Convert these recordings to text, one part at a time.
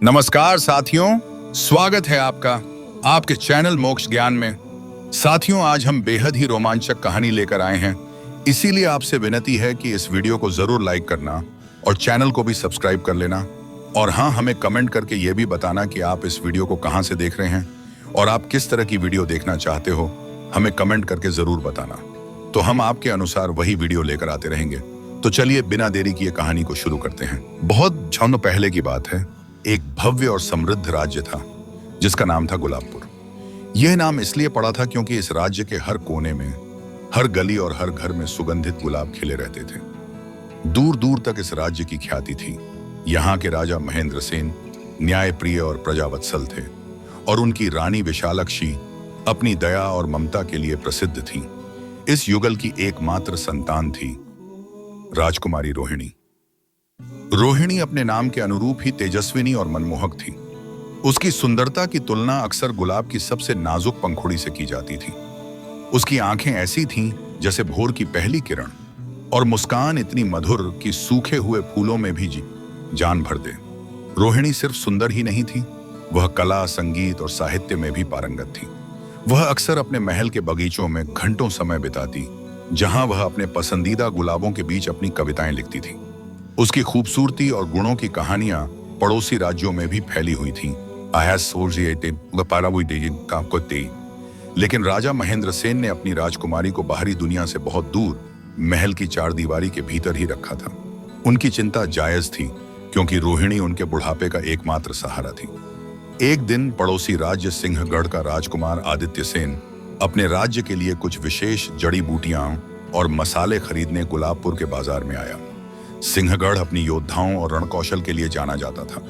नमस्कार साथियों, स्वागत है आपका आपके चैनल मोक्ष ज्ञान में। साथियों, आज हम बेहद ही रोमांचक कहानी लेकर आए हैं, इसीलिए आपसे विनती है कि इस वीडियो को जरूर लाइक करना और चैनल को भी सब्सक्राइब कर लेना। और हाँ, हमें कमेंट करके ये भी बताना कि आप इस वीडियो को कहाँ से देख रहे हैं और आप किस तरह की वीडियो देखना चाहते हो। हमें कमेंट करके जरूर बताना, तो हम आपके अनुसार वही वीडियो लेकर आते रहेंगे। तो चलिए बिना देरी किए कहानी को शुरू करते हैं। बहुत क्षण पहले की बात है। एक भव्य और समृद्ध राज्य था जिसका नाम था गुलाबपुर। यह नाम इसलिए पड़ा था क्योंकि इस राज्य के हर कोने में, हर गली और हर घर में सुगंधित गुलाब खिले रहते थे। दूर दूर तक इस राज्य की ख्याति थी। यहाँ के राजा महेंद्र सेन न्यायप्रिय और प्रजावत्सल थे और उनकी रानी विशालक्षी अपनी दया और ममता के लिए प्रसिद्ध थी। इस युगल की एकमात्र संतान थी राजकुमारी रोहिणी। रोहिणी अपने नाम के अनुरूप ही तेजस्विनी और मनमोहक थी। उसकी सुंदरता की तुलना अक्सर गुलाब की सबसे नाजुक पंखुड़ी से की जाती थी। उसकी आंखें ऐसी थीं जैसे भोर की पहली किरण, और मुस्कान इतनी मधुर कि सूखे हुए फूलों में भी जान भर दे। रोहिणी सिर्फ सुंदर ही नहीं थी, वह कला, संगीत और साहित्य में भी पारंगत थी। वह अक्सर अपने महल के बगीचों में घंटों समय बिताती, जहां वह अपने पसंदीदा गुलाबों के बीच अपनी कविताएं लिखती थी। उसकी खूबसूरती और गुणों की कहानियां पड़ोसी राज्यों में भी फैली हुई थीं। लेकिन राजा महेंद्र सेन ने अपनी राजकुमारी को बाहरी दुनिया से बहुत दूर महल की चारदीवारी के भीतर ही रखा था। उनकी चिंता जायज थी क्योंकि रोहिणी उनके बुढ़ापे का एकमात्र सहारा थी। एक दिन पड़ोसी राज्य सिंहगढ़ का राजकुमार आदित्य सेन अपने राज्य के लिए कुछ विशेष जड़ी बूटियां और मसाले खरीदने गुलाबपुर के बाजार में आया। सिंहगढ़ अपनी योद्धाओं और रणकौशल के लिए जाना जाता था,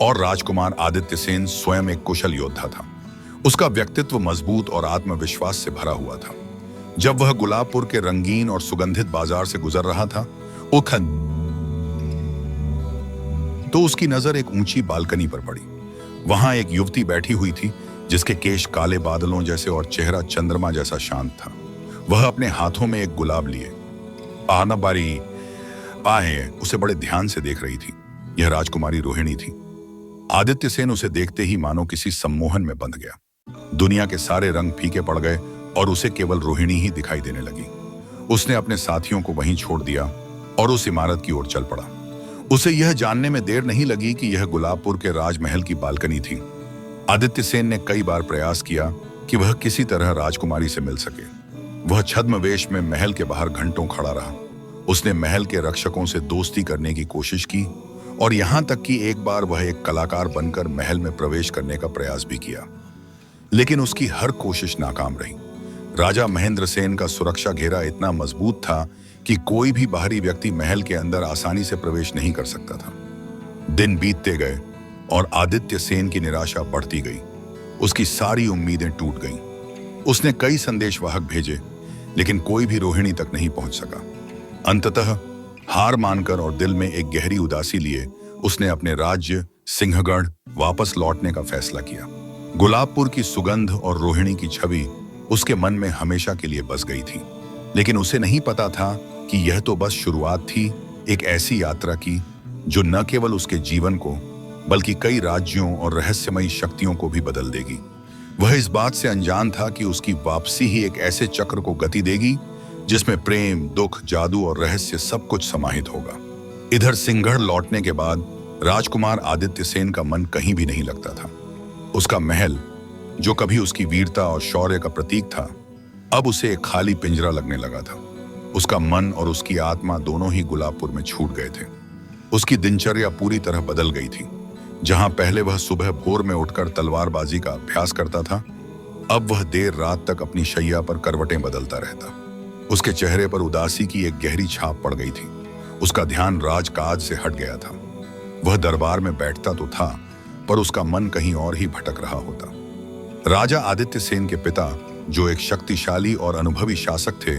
और राजकुमार आदित्य सेन स्वयं एक कुशल योद्धा था। उसका व्यक्तित्व मजबूत और आत्मविश्वास से भरा हुआ था। जब वह गुलाबपुर के रंगीन और सुगंधित बाजार से गुजर रहा था, तो उसकी नजर एक ऊंची बालकनी पर पड़ी। वहां एक युवती बैठी हुई थी जिसके केश काले बादलों जैसे और चेहरा चंद्रमा जैसा शांत था। वह अपने हाथों में एक गुलाब लिए उसे बड़े ध्यान से देख रही थी। यह राजकुमारी रोहिणी थी। आदित्य सेन उसे देखते ही मानो किसी सम्मोहन में बंध गया। दुनिया के सारे रंग फीके पड़ गए और उसे केवल रोहिणी ही दिखाई देने लगी। उसने अपने साथियों को वहीं छोड़ दिया और उस इमारत की ओर चल पड़ा। उसे यह जानने में देर नहीं लगी कि यह गुलाबपुर के राजमहल की बालकनी थी। आदित्य सेन ने कई बार प्रयास किया कि वह किसी तरह राजकुमारी से मिल सके। वह छद्मवेश में महल के बाहर घंटों खड़ा रहा। उसने महल के रक्षकों से दोस्ती करने की कोशिश की और यहां तक कि एक बार वह एक कलाकार बनकर महल में प्रवेश करने का प्रयास भी किया, लेकिन उसकी हर कोशिश नाकाम रही। राजा महेंद्र सेन का सुरक्षा घेरा इतना मजबूत था कि कोई भी बाहरी व्यक्ति महल के अंदर आसानी से प्रवेश नहीं कर सकता था। दिन बीतते गए और आदित्य सेन की निराशा बढ़ती गई। उसकी सारी उम्मीदें टूट गईं। उसने कई संदेशवाहक भेजे, लेकिन कोई भी रोहिणी तक नहीं पहुंच सका। अंततः हार मानकर और दिल में एक गहरी उदासी लिए उसने अपने राज्य सिंहगढ़ वापस लौटने का फैसला किया। गुलाबपुर की सुगंध और रोहिणी की छवि उसके मन में हमेशा के लिए बस गई थी, लेकिन उसे नहीं पता था कि यह तो बस शुरुआत थी, एक ऐसी यात्रा की जो न केवल उसके जीवन को बल्कि कई राज्यों और रहस्यमयी शक्तियों को भी बदल देगी। वह इस बात से अनजान था कि उसकी वापसी ही एक ऐसे चक्र को गति देगी जिसमें प्रेम, दुख, जादू और रहस्य सब कुछ समाहित होगा। इधर सिंहगढ़ लौटने के बाद राजकुमार आदित्य सेन का मन कहीं भी नहीं लगता था। उसका महल, जो कभी उसकी वीरता और शौर्य का प्रतीक था, अब उसे एक खाली पिंजरा लगने लगा था। उसका मन और उसकी आत्मा दोनों ही गुलाबपुर में छूट गए थे। उसकी दिनचर्या पूरी तरह बदल गई थी। जहां पहले वह सुबह भोर में उठकर तलवारबाजी का अभ्यास करता था, अब वह देर रात तक अपनी शैया पर करवटें बदलता रहता। उसके चेहरे पर उदासी की एक गहरी छाप पड़ गई थी। उसका ध्यान राजकाज से हट गया था। वह दरबार में बैठता तो था, पर उसका मन कहीं और ही भटक रहा होता। राजा आदित्य सेन के पिता, जो एक शक्तिशाली और अनुभवी शासक थे,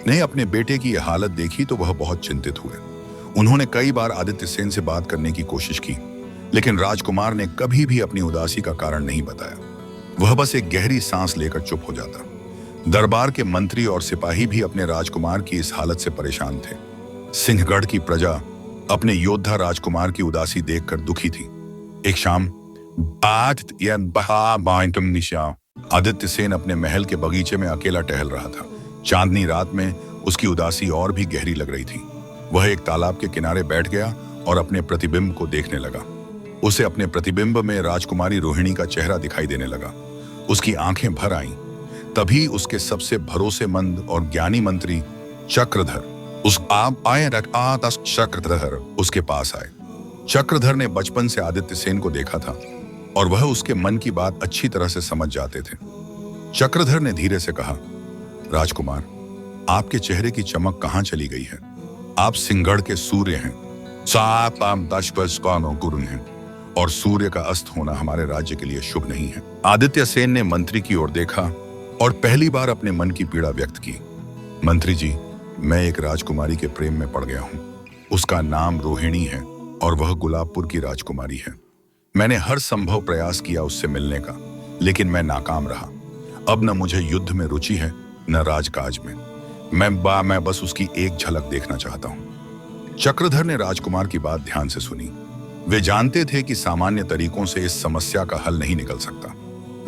ने अपने बेटे की यह हालत देखी तो वह बहुत चिंतित हुए। उन्होंने कई बार आदित्य सेन से बात करने की कोशिश की, लेकिन राजकुमार ने कभी भी अपनी उदासी का कारण नहीं बताया। वह बस एक गहरी सांस लेकर चुप हो जाता। दरबार के मंत्री और सिपाही भी अपने राजकुमार की इस हालत से परेशान थे। सिंहगढ़ की प्रजा अपने योद्धा राजकुमार की उदासी देखकर दुखी थी। एक शाम आदित्य सेन अपने महल के बगीचे में अकेला टहल रहा था। चांदनी रात में उसकी उदासी और भी गहरी लग रही थी। वह एक तालाब के किनारे बैठ गया और अपने प्रतिबिंब को देखने लगा। उसे अपने प्रतिबिंब में राजकुमारी रोहिणी का चेहरा दिखाई देने लगा। उसकी आंखें भर आईं। तभी उसके सबसे भरोसेमंद और ज्ञानी मंत्री चक्रधर चक्रधर उसके पास आए। चक्रधर ने बचपन से आदित्य सेन को देखा था और वह उसके मन की बात अच्छी तरह से समझ जाते थे। चक्रधर ने धीरे से कहा, राजकुमार, आपके चेहरे की चमक कहां चली गई है? आप सिंहगढ़ के सूर्य हैं, और सूर्य का अस्त होना हमारे राज्य के लिए शुभ नहीं है। आदित्य सेन ने मंत्री की ओर देखा और पहली बार अपने मन की पीड़ा व्यक्त की। मंत्री जी, मैं एक राजकुमारी के प्रेम में पड़ गया हूं। उसका नाम रोहिणी है और वह गुलाबपुर की राजकुमारी है। मैंने हर संभव प्रयास किया उससे मिलने का, लेकिन मैं नाकाम रहा। अब न मुझे युद्ध में रुचि है, न राजकाज में। मैं बस उसकी एक झलक देखना चाहता हूं। चक्रधर ने राजकुमार की बात ध्यान से सुनी। वे जानते थे कि सामान्य तरीकों से इस समस्या का हल नहीं निकल सकता।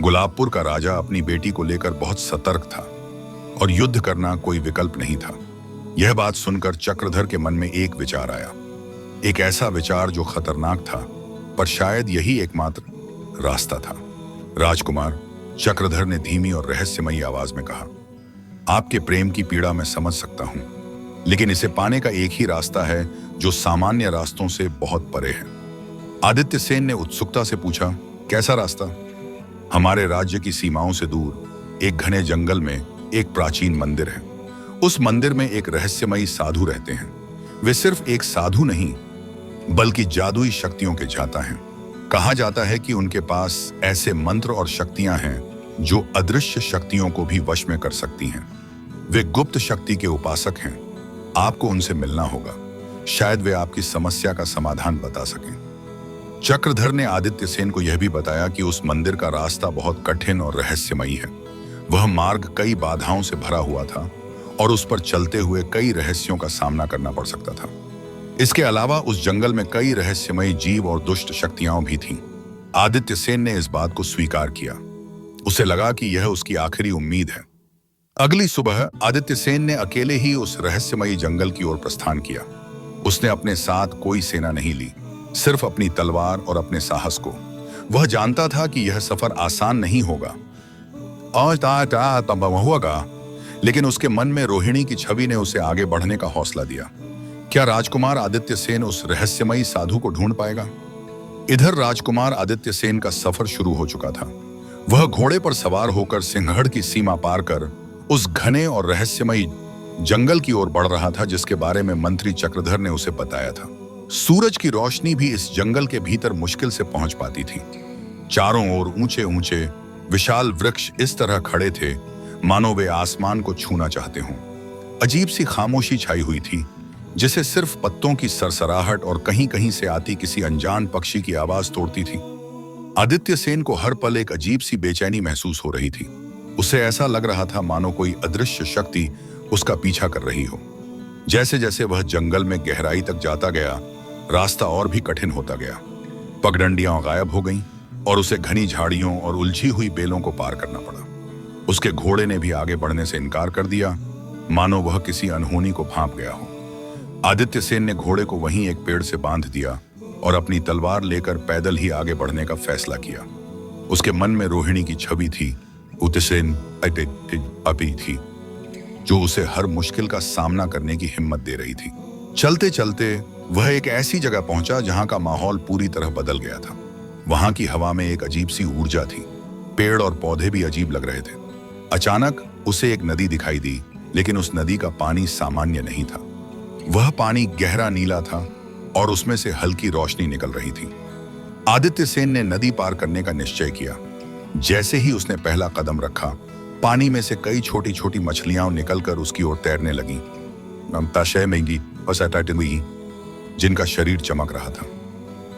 गुलाबपुर का राजा अपनी बेटी को लेकर बहुत सतर्क था और युद्ध करना कोई विकल्प नहीं था। यह बात सुनकर चक्रधर के मन में एक विचार आया, एक ऐसा विचार जो खतरनाक था, पर शायद यही एकमात्र रास्ता था। राजकुमार, चक्रधर ने धीमी और रहस्यमयी आवाज में कहा, आपके प्रेम की पीड़ा मैं समझ सकता हूं, लेकिन इसे पाने का एक ही रास्ता है जो सामान्य रास्तों से बहुत परे है। आदित्य सेन ने उत्सुकता से पूछा, कैसा रास्ता? हमारे राज्य की सीमाओं से दूर एक घने जंगल में एक प्राचीन मंदिर है। उस मंदिर में एक रहस्यमयी साधु रहते हैं। वे सिर्फ एक साधु नहीं, बल्कि जादुई शक्तियों के जाता हैं। कहा जाता है कि उनके पास ऐसे मंत्र और शक्तियां हैं जो अदृश्य शक्तियों को भी वश में कर सकती हैं। वे गुप्त शक्ति के उपासक हैं। आपको उनसे मिलना होगा। शायद वे आपकी समस्या का समाधान बता सकें। चक्रधर ने आदित्य सेन को यह भी बताया कि उस मंदिर का रास्ता बहुत कठिन और रहस्यमयी है। वह मार्ग कई बाधाओं से भरा हुआ था और उस पर चलते हुए कई रहस्यों का सामना करना पड़ सकता था। इसके अलावा उस जंगल में कई रहस्यमयी जीव और दुष्ट शक्तियां भी थीं। आदित्य सेन ने इस बात को स्वीकार किया। उसे लगा कि यह उसकी आखिरी उम्मीद है। अगली सुबह आदित्य सेन ने अकेले ही उस रहस्यमयी जंगल की ओर प्रस्थान किया। उसने अपने साथ कोई सेना नहीं ली, सिर्फ अपनी तलवार और अपने साहस को। वह जानता था कि यह सफर आसान नहीं होगा होगा, लेकिन उसके मन में रोहिणी की छवि ने उसे आगे बढ़ने का हौसला दिया। क्या राजकुमार आदित्य सेन उस रहस्यमयी साधु को ढूंढ पाएगा? इधर राजकुमार आदित्य सेन का सफर शुरू हो चुका था। वह घोड़े पर सवार होकर सिंहगढ़ की सीमा पार कर उस घने और रहस्यमयी जंगल की ओर बढ़ रहा था जिसके बारे में मंत्री चक्रधर ने उसे बताया था। सूरज की रोशनी भी इस जंगल के भीतर मुश्किल से पहुंच पाती थी। चारों ओर ऊंचे ऊंचे विशाल वृक्ष इस तरह खड़े थे मानो वे आसमान को छूना चाहते हों। अजीब सी खामोशी छाई हुई थी, जिसे सिर्फ पत्तों की सरसराहट और कहीं कहीं से आती किसी अनजान पक्षी की आवाज तोड़ती थी। आदित्य सेन को हर पल एक अजीब सी बेचैनी महसूस हो रही थी। उसे ऐसा लग रहा था मानो कोई अदृश्य शक्ति उसका पीछा कर रही हो। जैसे जैसे वह जंगल में गहराई तक जाता गया, रास्ता और भी कठिन होता गया। पगडंडियां गायब हो गईं और उसे घनी झाड़ियों और उलझी हुई बेलों को पार करना पड़ा। उसके घोड़े ने भी आगे बढ़ने से इनकार कर दिया, मानो वह किसी अनहोनी को भांप गया हो। आदित्य सेन ने घोड़े को वहीं एक पेड़ से बांध दिया और अपनी तलवार लेकर पैदल ही आगे बढ़ने का फैसला किया। उसके मन में रोहिणी की छवि थी, अभी थी, जो उसे हर मुश्किल का सामना करने की हिम्मत दे रही थी। चलते चलते वह एक ऐसी जगह पहुंचा जहां का माहौल पूरी तरह बदल गया था। वहां की हवा में एक अजीब सी ऊर्जा थी। पेड़ और पौधे भी अजीब लग रहे थे। अचानक उसे एक नदी दिखाई दी, लेकिन उस नदी का पानी सामान्य नहीं था। वह पानी गहरा नीला था और उसमें से हल्की रोशनी निकल रही थी। आदित्य सेन ने नदी पार करने का निश्चय किया। जैसे ही उसने पहला कदम रखा, पानी में से कई छोटी छोटी मछलियां निकलकर उसकी ओर तैरने लगीं, जिनका शरीर चमक रहा था।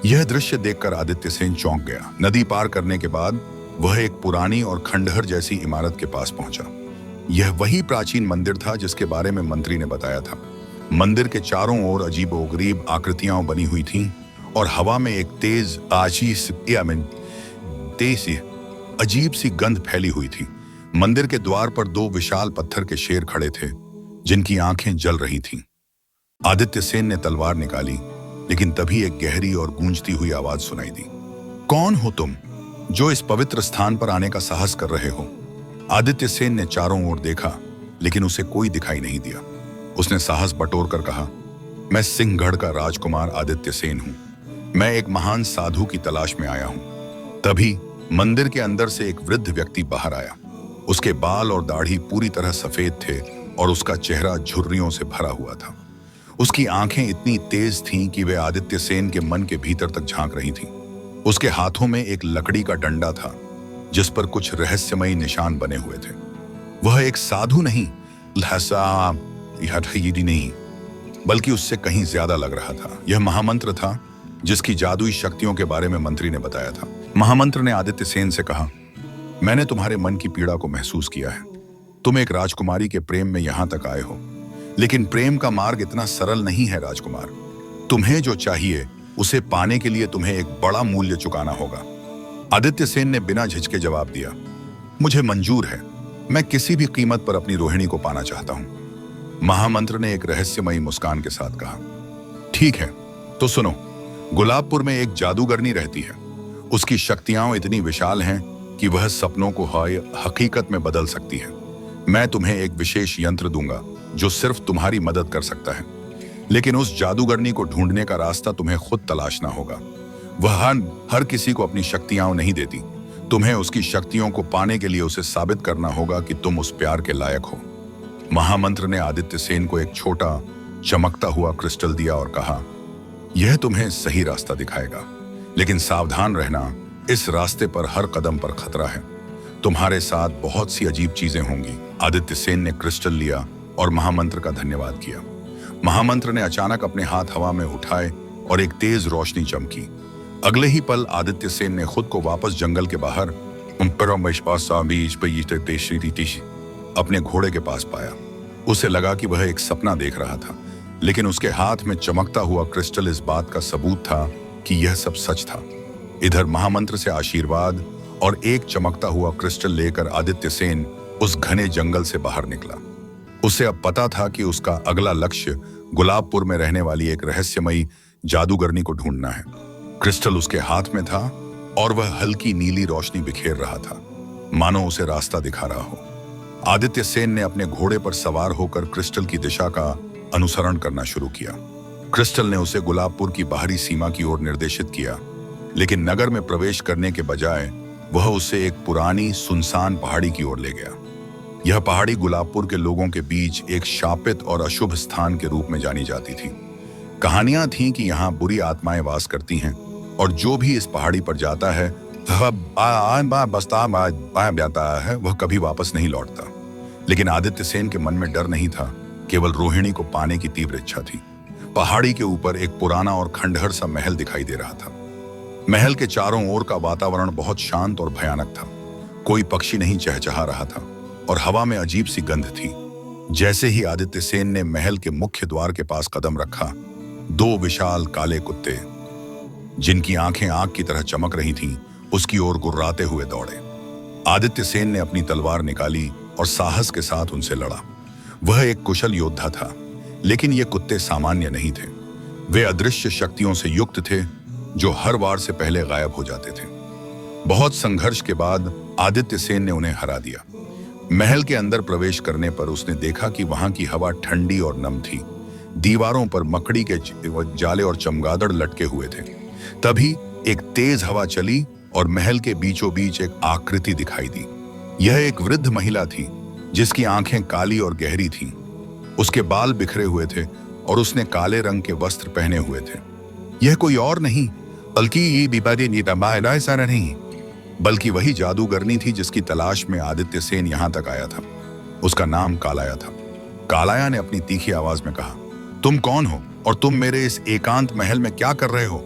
यह दृश्य देखकर आदित्य सेन चौंक गया। नदी पार करने के बाद वह एक पुरानी और खंडहर जैसी इमारत के पास पहुंचा। यह वही प्राचीन मंदिर था जिसके बारे में मंत्री ने बताया था। मंदिर के चारों ओर अजीबोगरीब आकृतियां बनी हुई थीं और हवा में एक तेज अजीब सी गंध फैली हुई थी। मंदिर के द्वार पर दो विशाल पत्थर के शेर खड़े थे जिनकी आंखें जल रही थीं। आदित्य सेन ने तलवार निकाली, लेकिन तभी एक गहरी और गूंजती हुई आवाज सुनाई दी। कौन हो तुम जो इस पवित्र स्थान पर आने का साहस कर रहे हो? आदित्य सेन ने चारों ओर देखा, लेकिन उसे कोई दिखाई नहीं दिया। उसने साहस बटोर कर कहा, मैं सिंहगढ़ का राजकुमार आदित्य सेन हूं। मैं एक महान साधु की तलाश में आया हूं। तभी मंदिर के अंदर से एक वृद्ध व्यक्ति बाहर आया। उसके बाल और दाढ़ी पूरी तरह सफेद थे और उसका चेहरा झुर्रियों से भरा हुआ था। उसकी आंखें इतनी तेज थीं कि वे आदित्य सेन के मन के भीतर तक झांक रही थीं। उसके हाथों में एक लकड़ी का डंडा था जिस पर कुछ रहस्यमयी निशान बने हुए थे। वह एक साधु नहीं, नहीं, बल्कि उससे कहीं ज्यादा लग रहा था। यह महामंत्र था जिसकी जादुई शक्तियों के बारे में मंत्री ने बताया था। महामंत्र ने आदित्य सेन से कहा, मैंने तुम्हारे मन की पीड़ा को महसूस किया है। तुम एक राजकुमारी के प्रेम में यहां तक आए हो, लेकिन प्रेम का मार्ग इतना सरल नहीं है राजकुमार। तुम्हें जो चाहिए उसे पाने के लिए तुम्हें एक बड़ा मूल्य चुकाना होगा। आदित्य सेन ने बिना झिझके जवाब दिया, मुझे मंजूर है। मैं किसी भी कीमत पर अपनी रोहिणी को पाना चाहता हूं। महामंत्र ने एक रहस्यमयी मुस्कान के साथ कहा, ठीक है, तो सुनो। गुलाबपुर में एक जादूगरनी रहती है। उसकी शक्तियां इतनी विशाल हैं कि वह सपनों को हकीकत में बदल सकती है। मैं तुम्हें एक विशेष यंत्र दूंगा जो सिर्फ तुम्हारी मदद कर सकता है, लेकिन उस जादूगरनी को ढूंढने का रास्ता तुम्हें खुद तलाशना होगा। वह हर किसी को अपनी शक्तियां नहीं देती। तुम्हें उसकी शक्तियों को पाने के लिए उसे साबित करना होगा कि तुम उस प्यार के लायक हो। महामंत्र ने आदित्य सेन को एक छोटा चमकता हुआ क्रिस्टल दिया और कहा, यह तुम्हें सही रास्ता दिखाएगा, लेकिन सावधान रहना, इस रास्ते पर हर कदम पर खतरा है। तुम्हारे साथ बहुत सी अजीब चीजें होंगी। आदित्य सेन ने क्रिस्टल लिया और महामंत्र का धन्यवाद किया। महामंत्र ने अचानक अपने हाथ हवा में उठाए और एक तेज रोशनी चमकी। अगले ही पल आदित्य सेन ने खुद को वापस जंगल के बाहर अपने घोड़े के पास पाया। उसे लगा कि वह एक सपना देख रहा था, लेकिन उसके हाथ में चमकता हुआ क्रिस्टल इस बात का सबूत था कि यह सब सच था। इधर महामंत्र से आशीर्वाद और एक चमकता हुआ क्रिस्टल लेकर आदित्य सेन उस घने जंगल से बाहर निकला। उसे अब पता था कि उसका अगला लक्ष्य गुलाबपुर में रहने वाली एक रहस्यमयी जादूगरनी को ढूंढना है। क्रिस्टल उसके हाथ में था और वह हल्की नीली रोशनी बिखेर रहा था, मानो उसे रास्ता दिखा रहा हो। आदित्य सेन ने अपने घोड़े पर सवार होकर क्रिस्टल की दिशा का अनुसरण करना शुरू किया। क्रिस्टल ने उसे गुलाबपुर की बाहरी सीमा की ओर निर्देशित किया, लेकिन नगर में प्रवेश करने के बजाय वह उसे एक पुरानी सुनसान पहाड़ी की ओर ले गया। यह पहाड़ी गुलाबपुर के लोगों के बीच एक शापित और अशुभ स्थान के रूप में जानी जाती थी। कहानियां थीं कि यहाँ बुरी आत्माएं वास करती हैं और जो भी इस पहाड़ी पर जाता है वह कभी वापस नहीं लौटता। लेकिन आदित्य सेन के मन में डर नहीं था, केवल रोहिणी को पाने की तीव्र इच्छा थी। पहाड़ी के ऊपर एक पुराना और खंडहर सा महल दिखाई दे रहा था। महल के चारों ओर का वातावरण बहुत शांत और भयानक था। कोई पक्षी नहीं चहचहा रहा था और हवा में अजीब सी गंध थी। जैसे ही आदित्य सेन ने महल के मुख्य द्वार के पास कदम रखा, दो विशाल काले कुत्ते जिनकी आंखें आग की तरह चमक रही थीं, उसकी ओर गुर्राते हुए दौड़े। आदित्य सेन ने अपनी तलवार निकाली और साहस के साथ उनसे लड़ा। वह एक कुशल योद्धा था, लेकिन ये कुत्ते सामान्य नहीं थे। वे अदृश्य शक्तियों से युक्त थे जो हर वार से पहले गायब हो जाते थे। बहुत संघर्ष के बाद आदित्य सेन ने उन्हें हरा दिया। महल के अंदर प्रवेश करने पर उसने देखा कि वहां की हवा ठंडी और नम थी। दीवारों पर मकड़ी के जाले और चमगादड़ लटके हुए थे। तभी एक तेज हवा चली और महल के बीचों बीच एक आकृति दिखाई दी। यह एक वृद्ध महिला थी जिसकी आंखें काली और गहरी थीं। उसके बाल बिखरे हुए थे और उसने काले रंग के वस्त्र पहने हुए थे। यह कोई और नहीं बल्कि वही जादूगरनी थी जिसकी तलाश में आदित्य सेन यहां तक आया था। उसका नाम कालाया था। कालाया ने अपनी तीखी आवाज में कहा, तुम कौन हो और तुम मेरे इस एकांत महल में क्या कर रहे हो?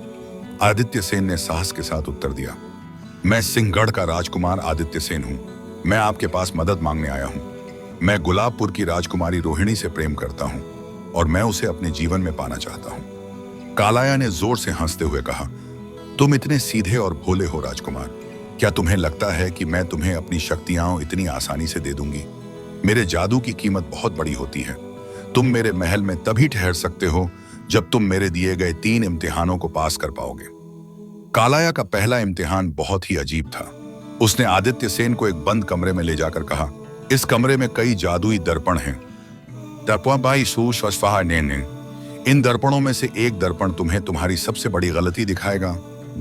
आदित्य सेन ने साहस के साथ उत्तर दिया, मैं सिंहगढ़ का राजकुमार आदित्य सेन हूं। मैं आपके पास मदद मांगने आया हूं। मैं गुलाबपुर की राजकुमारी रोहिणी से प्रेम करता हूं। और मैं उसे अपने जीवन में पाना चाहता हूं। कालाया ने जोर से हंसते हुए कहा, तुम इतने सीधे और भोले हो राजकुमार। क्या तुम्हें लगता है कि मैं तुम्हें अपनी शक्तियां इतनी आसानी से दे दूंगी? मेरे जादू की कीमत बहुत बड़ी होती है। तुम मेरे महल में तभी ठहर सकते हो जब तुम मेरे दिए गए 3 इम्तिहानों को पास कर पाओगे। कालाया का पहला इम्तिहान बहुत ही अजीब था। उसने आदित्य सेन को एक बंद कमरे में ले जाकर कहा, इस कमरे में कई जादुई दर्पण हैं। इन दर्पणों में से एक दर्पण तुम्हें तुम्हारी सबसे बड़ी गलती दिखाएगा,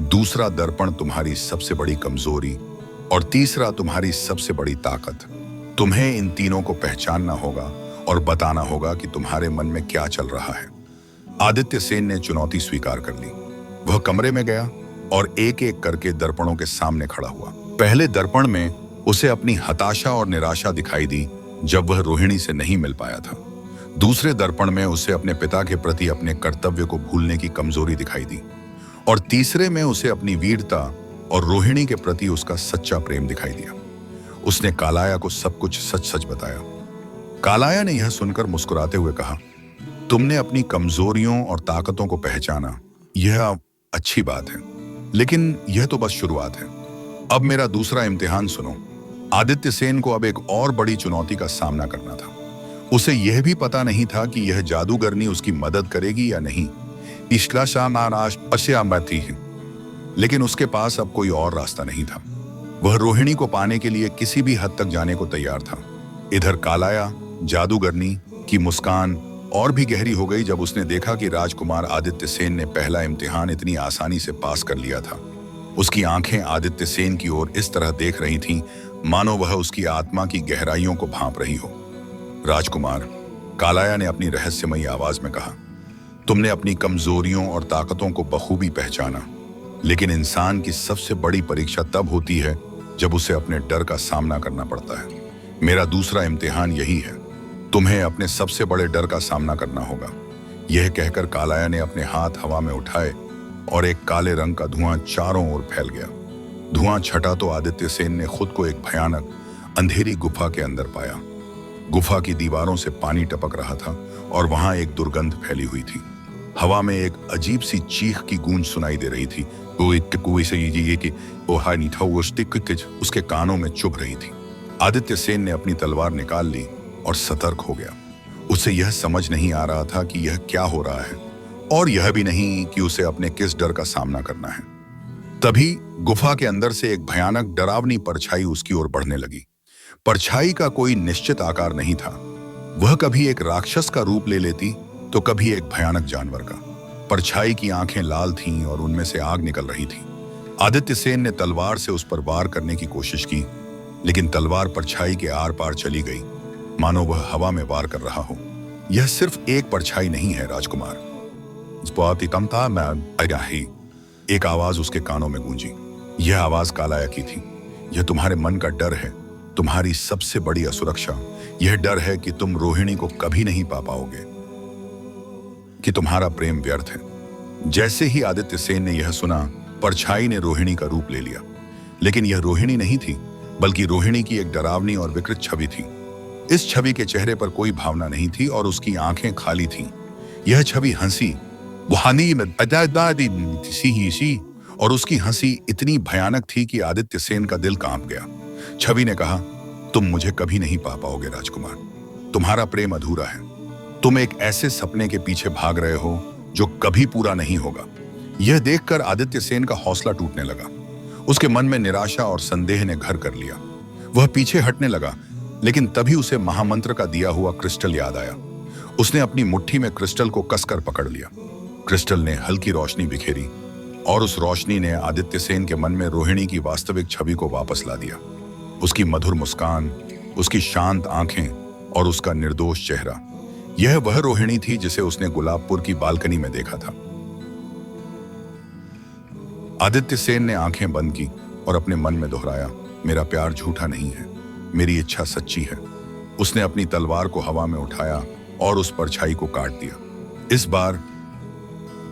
दूसरा दर्पण तुम्हारी सबसे बड़ी कमजोरी और तीसरा तुम्हारी सबसे बड़ी ताकत। तुम्हें इन तीनों को पहचानना होगा और बताना होगा कि तुम्हारे मन में क्या चल रहा है। आदित्य सेन ने चुनौती स्वीकार कर ली। वह कमरे में गया और एक एक करके दर्पणों के सामने खड़ा हुआ। पहले दर्पण में उसे अपनी हताशा और निराशा दिखाई दी जब वह रोहिणी से नहीं मिल पाया था। दूसरे दर्पण में उसे अपने पिता के प्रति अपने कर्तव्य को भूलने की कमजोरी दिखाई दी और तीसरे में उसे अपनी वीरता और रोहिणी के प्रति उसका सच्चा प्रेम दिखाई दिया। उसने कालाया को सब कुछ सच सच बताया। कालाया ने यह सुनकर मुस्कुराते हुए कहा, तुमने अपनी कमजोरियों और ताकतों को पहचाना, यह अच्छी बात है, लेकिन यह तो बस शुरुआत है। अब मेरा दूसरा इम्तिहान सुनो। आदित्य सेन को अब एक और बड़ी चुनौती का सामना करना था। उसे यह भी पता नहीं था कि यह जादूगरनी उसकी मदद करेगी या नहीं। लेकिन उसके पास अब कोई और रास्ता नहीं था। वह रोहिणी को पाने के लिए किसी भी हद तक जाने को तैयार था। इधर कालाया, जादूगरनी की मुस्कान और भी गहरी हो गई जब उसने देखा कि राजकुमार आदित्य सेन ने पहला इम्तिहान इतनी आसानी से पास कर लिया था। उसकी आंखें आदित्य सेन की ओर इस तरह देख रही थीं मानो वह उसकी आत्मा की गहराइयों को भांप रही हो। राजकुमार, कालाया ने अपनी रहस्यमयी आवाज में कहा, तुमने अपनी कमजोरियों और ताकतों को बखूबी पहचाना, लेकिन इंसान की सबसे बड़ी परीक्षा तब होती है जब उसे अपने डर का सामना करना पड़ता है। मेरा दूसरा इम्तिहान यही है। तुम्हें अपने सबसे बड़े डर का सामना करना होगा। यह कहकर कालाया ने अपने हाथ हवा में उठाए और एक काले रंग का धुआं चारों ओर फैल गया। धुआं छटा तो आदित्य सेन ने खुद को एक भयानक अंधेरी गुफा के अंदर पाया। गुफा की दीवारों से पानी टपक रहा था और वहां एक दुर्गंध फैली हुई थी। हवा में एक अजीब सी चीख की गूंज सुनाई दे रही थी। उसके कानों में चुभ रही थी। आदित्य सेन ने अपनी तलवार निकाल ली और सतर्क हो गया। उसे यह समझ नहीं आ रहा था कि यह क्या हो रहा है और यह भी नहीं कि उसे अपने किस डर का सामना करना है। तभी गुफा के अंदर से एक भयानक डरावनी परछाई उसकी ओर बढ़ने लगी। परछाई का कोई निश्चित आकार नहीं था। वह कभी एक राक्षस का रूप ले लेती तो कभी एक भयानक जानवर का। परछाई की आंखें लाल थीं और उनमें से आग निकल रही थी। आदित्य सेन ने तलवार से उस पर वार करने की कोशिश की, लेकिन तलवार परछाई के आर पार चली गई, मानो वह हवा में वार कर रहा हो। यह सिर्फ एक परछाई नहीं है राजकुमार। एक आवाज उसके कानों में गूंजी। यह आवाज कालाया की थी। यह तुम्हारे मन का डर है, तुम्हारी सबसे बड़ी असुरक्षा। यह डर है कि तुम रोहिणी को कभी नहीं पा पाओगे, कि तुम्हारा प्रेम व्यर्थ है। जैसे ही आदित्य सेन ने यह सुना, परछाई ने रोहिणी का रूप ले लिया। लेकिन यह रोहिणी नहीं थी, बल्कि रोहिणी की एक डरावनी और विकृत छवि थी। इस छवि के चेहरे पर कोई भावना नहीं थी और उसकी आंखें खाली थीं। यह छवि हंसी और उसकी हंसी इतनी भयानक थी कि आदित्य सेन का दिल कांप गया। छवि ने कहा, तुम मुझे कभी नहीं पा पाओगे राजकुमार। तुम्हारा प्रेम अधूरा है। तुम एक ऐसे सपने के पीछे भाग रहे हो जो कभी पूरा नहीं होगा। यह देखकर आदित्य सेन का हौसला टूटने लगा। उसके मन में निराशा और संदेह ने घर कर लिया। वह पीछे हटने लगा, लेकिन तभी उसे महामंत्र का दिया हुआ क्रिस्टल याद आया। उसने अपनी मुट्ठी में क्रिस्टल को कसकर पकड़ लिया। क्रिस्टल ने हल्की रोशनी बिखेरी और उस रोशनी ने आदित्य सेन के मन में रोहिणी की वास्तविक छवि को वापस ला दिया। उसकी मधुर मुस्कान, उसकी शांत आंखें और उसका निर्दोष चेहरा। यह वह रोहिणी थी जिसे उसने गुलाबपुर की बालकनी में देखा था। आदित्य सेन ने आंखें बंद की और अपने मन में दोहराया, मेरा प्यार झूठा नहीं है, मेरी इच्छा सच्ची है। उसने अपनी तलवार को हवा में उठाया और उस परछाई को काट दिया। इस बार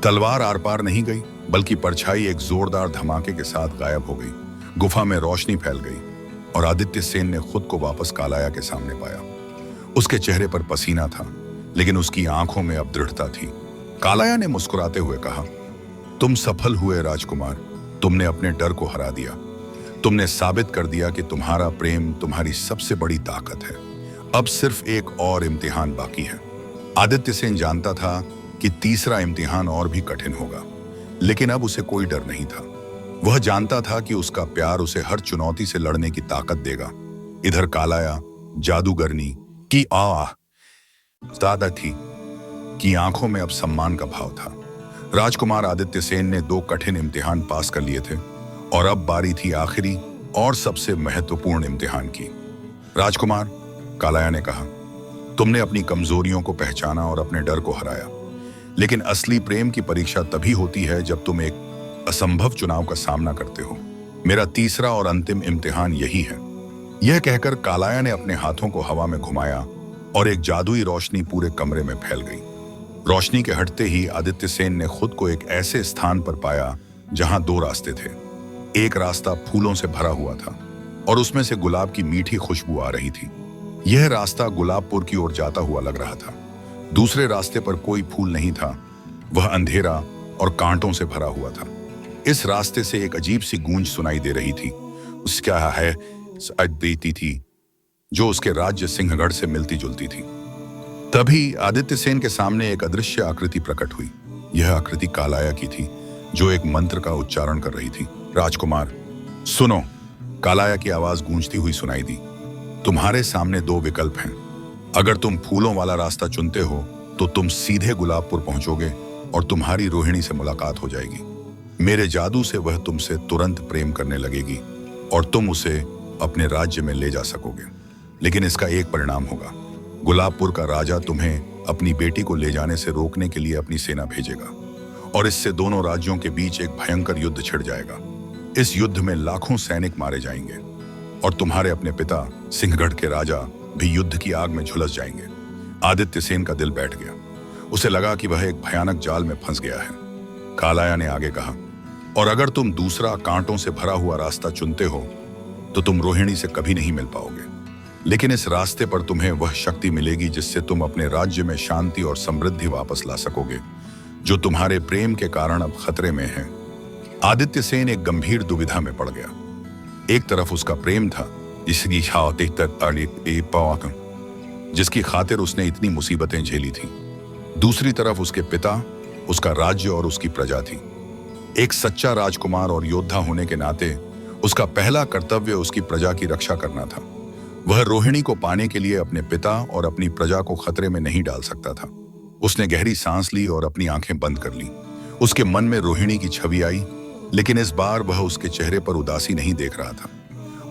तलवार आर पार नहीं गई, बल्कि परछाई एक जोरदार धमाके के साथ गायब हो गई। गुफा में रोशनी फैल गई और आदित्य सेन ने खुद को वापस कालाया के सामने पाया। उसके चेहरे पर पसीना था, लेकिन उसकी आंखों में अब दृढ़ता थी। कालाया ने मुस्कुराते हुए कहा, तुम सफल हुए राजकुमार। तुमने अपने डर को हरा दिया। तुमने साबित कर दिया कि तुम्हारा प्रेम तुम्हारी सबसे बड़ी ताकत है। अब सिर्फ एक और इम्तिहान बाकी है। आदित्य सेन जानता था कि तीसरा इम्तिहान और भी कठिन होगा, लेकिन अब उसे कोई डर नहीं था। वह जानता था कि उसका प्यार उसे हर चुनौती से लड़ने की ताकत देगा। इधर कालाया जादूगरनी की ज्यादा थी कि आंखों में अब सम्मान का भाव था। राजकुमार आदित्य सेन ने 2 कठिन इम्तिहान पास कर लिए थे और अब बारी थी आखिरी और सबसे महत्वपूर्ण इम्तिहान की। राजकुमार, कालाया ने कहा, तुमने अपनी कमजोरियों को पहचाना और अपने डर को हराया, लेकिन असली प्रेम की परीक्षा तभी होती है जब तुम एक असंभव चुनाव का सामना करते हो। मेरा तीसरा और अंतिम इम्तिहान यही है। यह कहकर कालाया ने अपने हाथों को हवा में घुमाया और एक जादुई रोशनी पूरे कमरे में फैल गई। रोशनी के हटते ही आदित्य सेन ने खुद को एक ऐसे स्थान पर पाया जहां 2 रास्ते थे। एक रास्ता फूलों से भरा हुआ था और उसमें से गुलाब की मीठी खुशबू आ रही थी। यह रास्ता गुलाबपुर की ओर जाता हुआ लग रहा था। दूसरे रास्ते पर कोई फूल नहीं था, वह अंधेरा और कांटों से भरा हुआ था। इस रास्ते से एक अजीब सी गूंज सुनाई दे रही थी। उसका है देती थी जो उसके राज्य सिंहगढ़ से मिलती जुलती थी। तभी आदित्य सेन के सामने एक अदृश्य आकृति प्रकट हुई। यह आकृति कालाया की थी, जो एक मंत्र का उच्चारण कर रही थी। राजकुमार सुनो, कालाया की आवाज गूंजती हुई सुनाई दी। तुम्हारे सामने 2 विकल्प हैं। अगर तुम फूलों वाला रास्ता चुनते हो तो तुम सीधे गुलाबपुर पहुंचोगे और तुम्हारी रोहिणी से मुलाकात हो जाएगी। मेरे जादू से वह तुमसे तुरंत प्रेम करने लगेगी और तुम उसे अपने राज्य में ले जा सकोगे। लेकिन इसका एक परिणाम होगा। गुलाबपुर का राजा तुम्हें अपनी बेटी को ले जाने से रोकने के लिए अपनी सेना भेजेगा और इससे दोनों राज्यों के बीच एक भयंकर युद्ध छिड़ जाएगा। इस युद्ध में लाखों सैनिक मारे जाएंगे और तुम्हारे अपने पिता सिंहगढ़ के राजा भी युद्ध की आग में झुलस जाएंगे। आदित्य सेन का दिल बैठ गया। उसे लगा कि वह एक भयानक जाल में फंस गया है। कालाया ने आगे कहा, और अगर तुम दूसरा कांटों से भरा हुआ रास्ता चुनते हो तो तुम रोहिणी से कभी नहीं मिल पाओगे। लेकिन इस रास्ते पर तुम्हें वह शक्ति मिलेगी जिससे तुम अपने राज्य में शांति और समृद्धि वापस ला सकोगे, जो तुम्हारे प्रेम के कारण अब खतरे में है। आदित्य सेन एक गंभीर दुविधा में पड़ गया। एक तरफ उसका प्रेम था, जिसकी खातिर उसने इतनी मुसीबतें झेली थी। दूसरी तरफ उसके पिता, उसका राज्य और उसकी प्रजा थी। एक सच्चा राजकुमार और योद्धा होने के नाते उसका पहला कर्तव्य उसकी प्रजा की रक्षा करना था। वह रोहिणी को पाने के लिए अपने पिता और अपनी प्रजा को खतरे में नहीं डाल सकता था। उसने गहरी सांस ली और अपनी आंखें बंद कर ली। उसके मन में रोहिणी की छवि आई, लेकिन इस बार वह उसके चेहरे पर उदासी नहीं देख रहा था।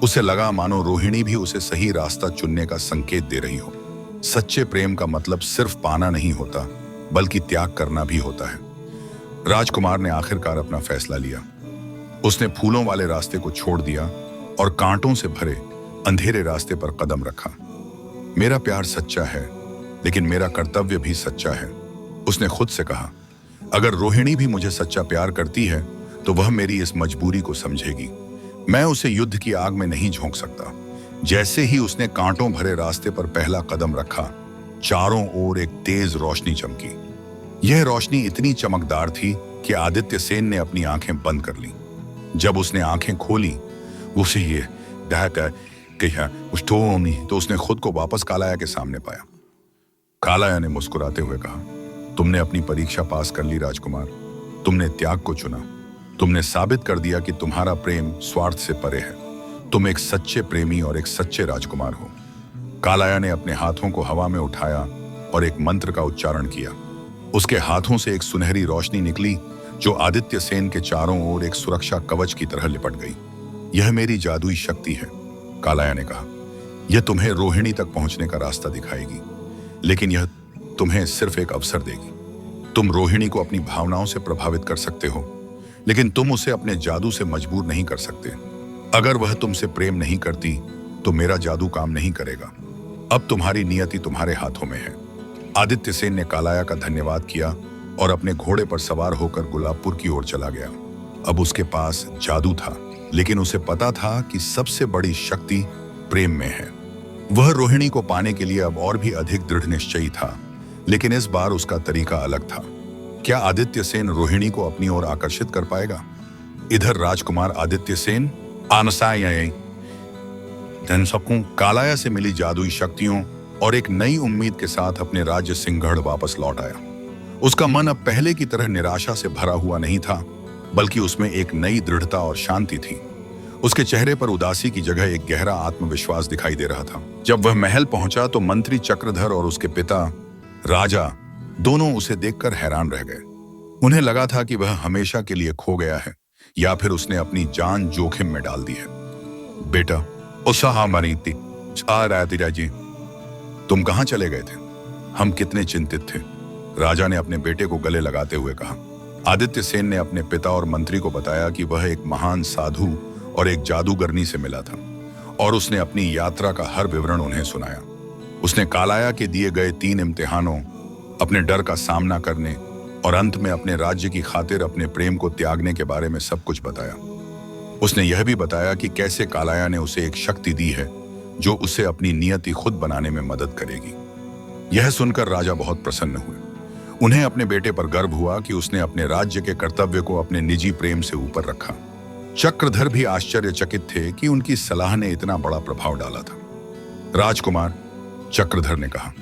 उसे लगा मानो रोहिणी भी उसे सही रास्ता चुनने का संकेत दे रही हो। सच्चे प्रेम का मतलब सिर्फ पाना नहीं होता, बल्कि त्याग करना भी होता है। राजकुमार ने आखिरकार अपना फैसला लिया। उसने फूलों वाले रास्ते को छोड़ दिया और कांटों से भरे अंधेरे रास्ते पर कदम रखा। मेरा प्यार सच्चा है, लेकिन मेरा कर्तव्य भी सच्चा है, उसने खुद से कहा। अगर रोहिणी भी मुझे सच्चा प्यार करती है तो वह मेरी इस मजबूरी को समझेगी। मैं उसे युद्ध की आग में नहीं झोंक सकता। जैसे ही उसने कांटों भरे रास्ते पर पहला कदम रखा, चारों ओर एक तेज रोशनी चमकी। यह रोशनी इतनी चमकदार थी कि आदित्य सेन ने अपनी आंखें बंद कर लीं। जब उसने आंखें खोली, उसे ये तो उसने खुद को वापस कालाया के सामने पाया। कालाया ने मुस्कुराते हुए कहा, तुमने अपनी परीक्षा पास कर ली राजकुमार। तुमने त्याग को चुना। तुमने साबित कर दिया कि तुम्हारा प्रेम स्वार्थ से परे है। तुम एक सच्चे प्रेमी और एक सच्चे राजकुमार हो। कालाया ने अपने हाथों को हवा में उठाया और एक मंत्र का उच्चारण किया। उसके हाथों से एक सुनहरी रोशनी निकली जो आदित्य सेन के चारों ओर एक सुरक्षा कवच की तरह लिपट गई। यह मेरी जादुई शक्ति है, कालाया ने कहा। यह तुम्हें रोहिणी तक पहुंचने का रास्ता दिखाएगी, लेकिन यह तुम्हें सिर्फ एक अवसर देगी। तुम रोहिणी को अपनी भावनाओं से प्रभावित कर सकते हो, लेकिन तुम उसे अपने जादू से मजबूर नहीं कर सकते। अगर वह तुमसे प्रेम नहीं करती तो मेरा जादू काम नहीं करेगा। अब तुम्हारी नियति तुम्हारे हाथों में है। आदित्य सेन ने कालाया का धन्यवाद किया और अपने घोड़े पर सवार होकर गुलाबपुर की ओर चला गया। अब उसके पास जादू था, लेकिन उसे पता था कि सबसे बड़ी शक्ति प्रेम में है। वह रोहिणी को पाने के लिए अब और भी अधिक दृढ़ निश्चयी था, लेकिन इस बार उसका तरीका अलग था। क्या आदित्य सेन रोहिणी को अपनी ओर आकर्षित कर पाएगा? इधर राजकुमार आदित्य सेन धन सकूं कालाया से मिली जादुई शक्तियों और एक नई उम्मीद के साथ अपने राज्य सिंहगढ़ वापस लौट आया। उसका मन अब पहले की तरह निराशा से भरा हुआ नहीं था, बल्कि उसमें एक नई दृढ़ता और शांति थी। उसके चेहरे पर उदासी की जगह एक गहरा आत्मविश्वास दिखाई दे रहा था। जब वह महल पहुंचा तो मंत्री चक्रधर और उसके पिता राजा दोनों उसे देखकर हैरान रह गए। उन्हें लगा था कि वह हमेशा के लिए खो गया है या फिर उसने अपनी जान जोखिम में डाल दी है। बेटा जी, तुम कहां चले गए थे? हम कितने चिंतित थे, राजा ने अपने बेटे को गले लगाते हुए कहा। आदित्य सेन ने अपने पिता और मंत्री को बताया कि वह एक महान साधु और एक जादूगरनी से मिला था और उसने अपनी यात्रा का हर विवरण उन्हें सुनाया। उसने कालाया के दिए गए 3 इम्तिहानों, अपने डर का सामना करने और अंत में अपने राज्य की खातिर अपने प्रेम को त्यागने के बारे में सब कुछ बताया। उसने यह भी बताया कि कैसे कालाया ने उसे एक शक्ति दी है जो उसे अपनी नियति खुद बनाने में मदद करेगी। यह सुनकर राजा बहुत प्रसन्न हुए। उन्हें अपने बेटे पर गर्व हुआ कि उसने अपने राज्य के कर्तव्य को अपने निजी प्रेम से ऊपर रखा। चक्रधर भी आश्चर्यचकित थे कि उनकी सलाह ने इतना बड़ा प्रभाव डाला था। राजकुमार, चक्रधर ने कहा,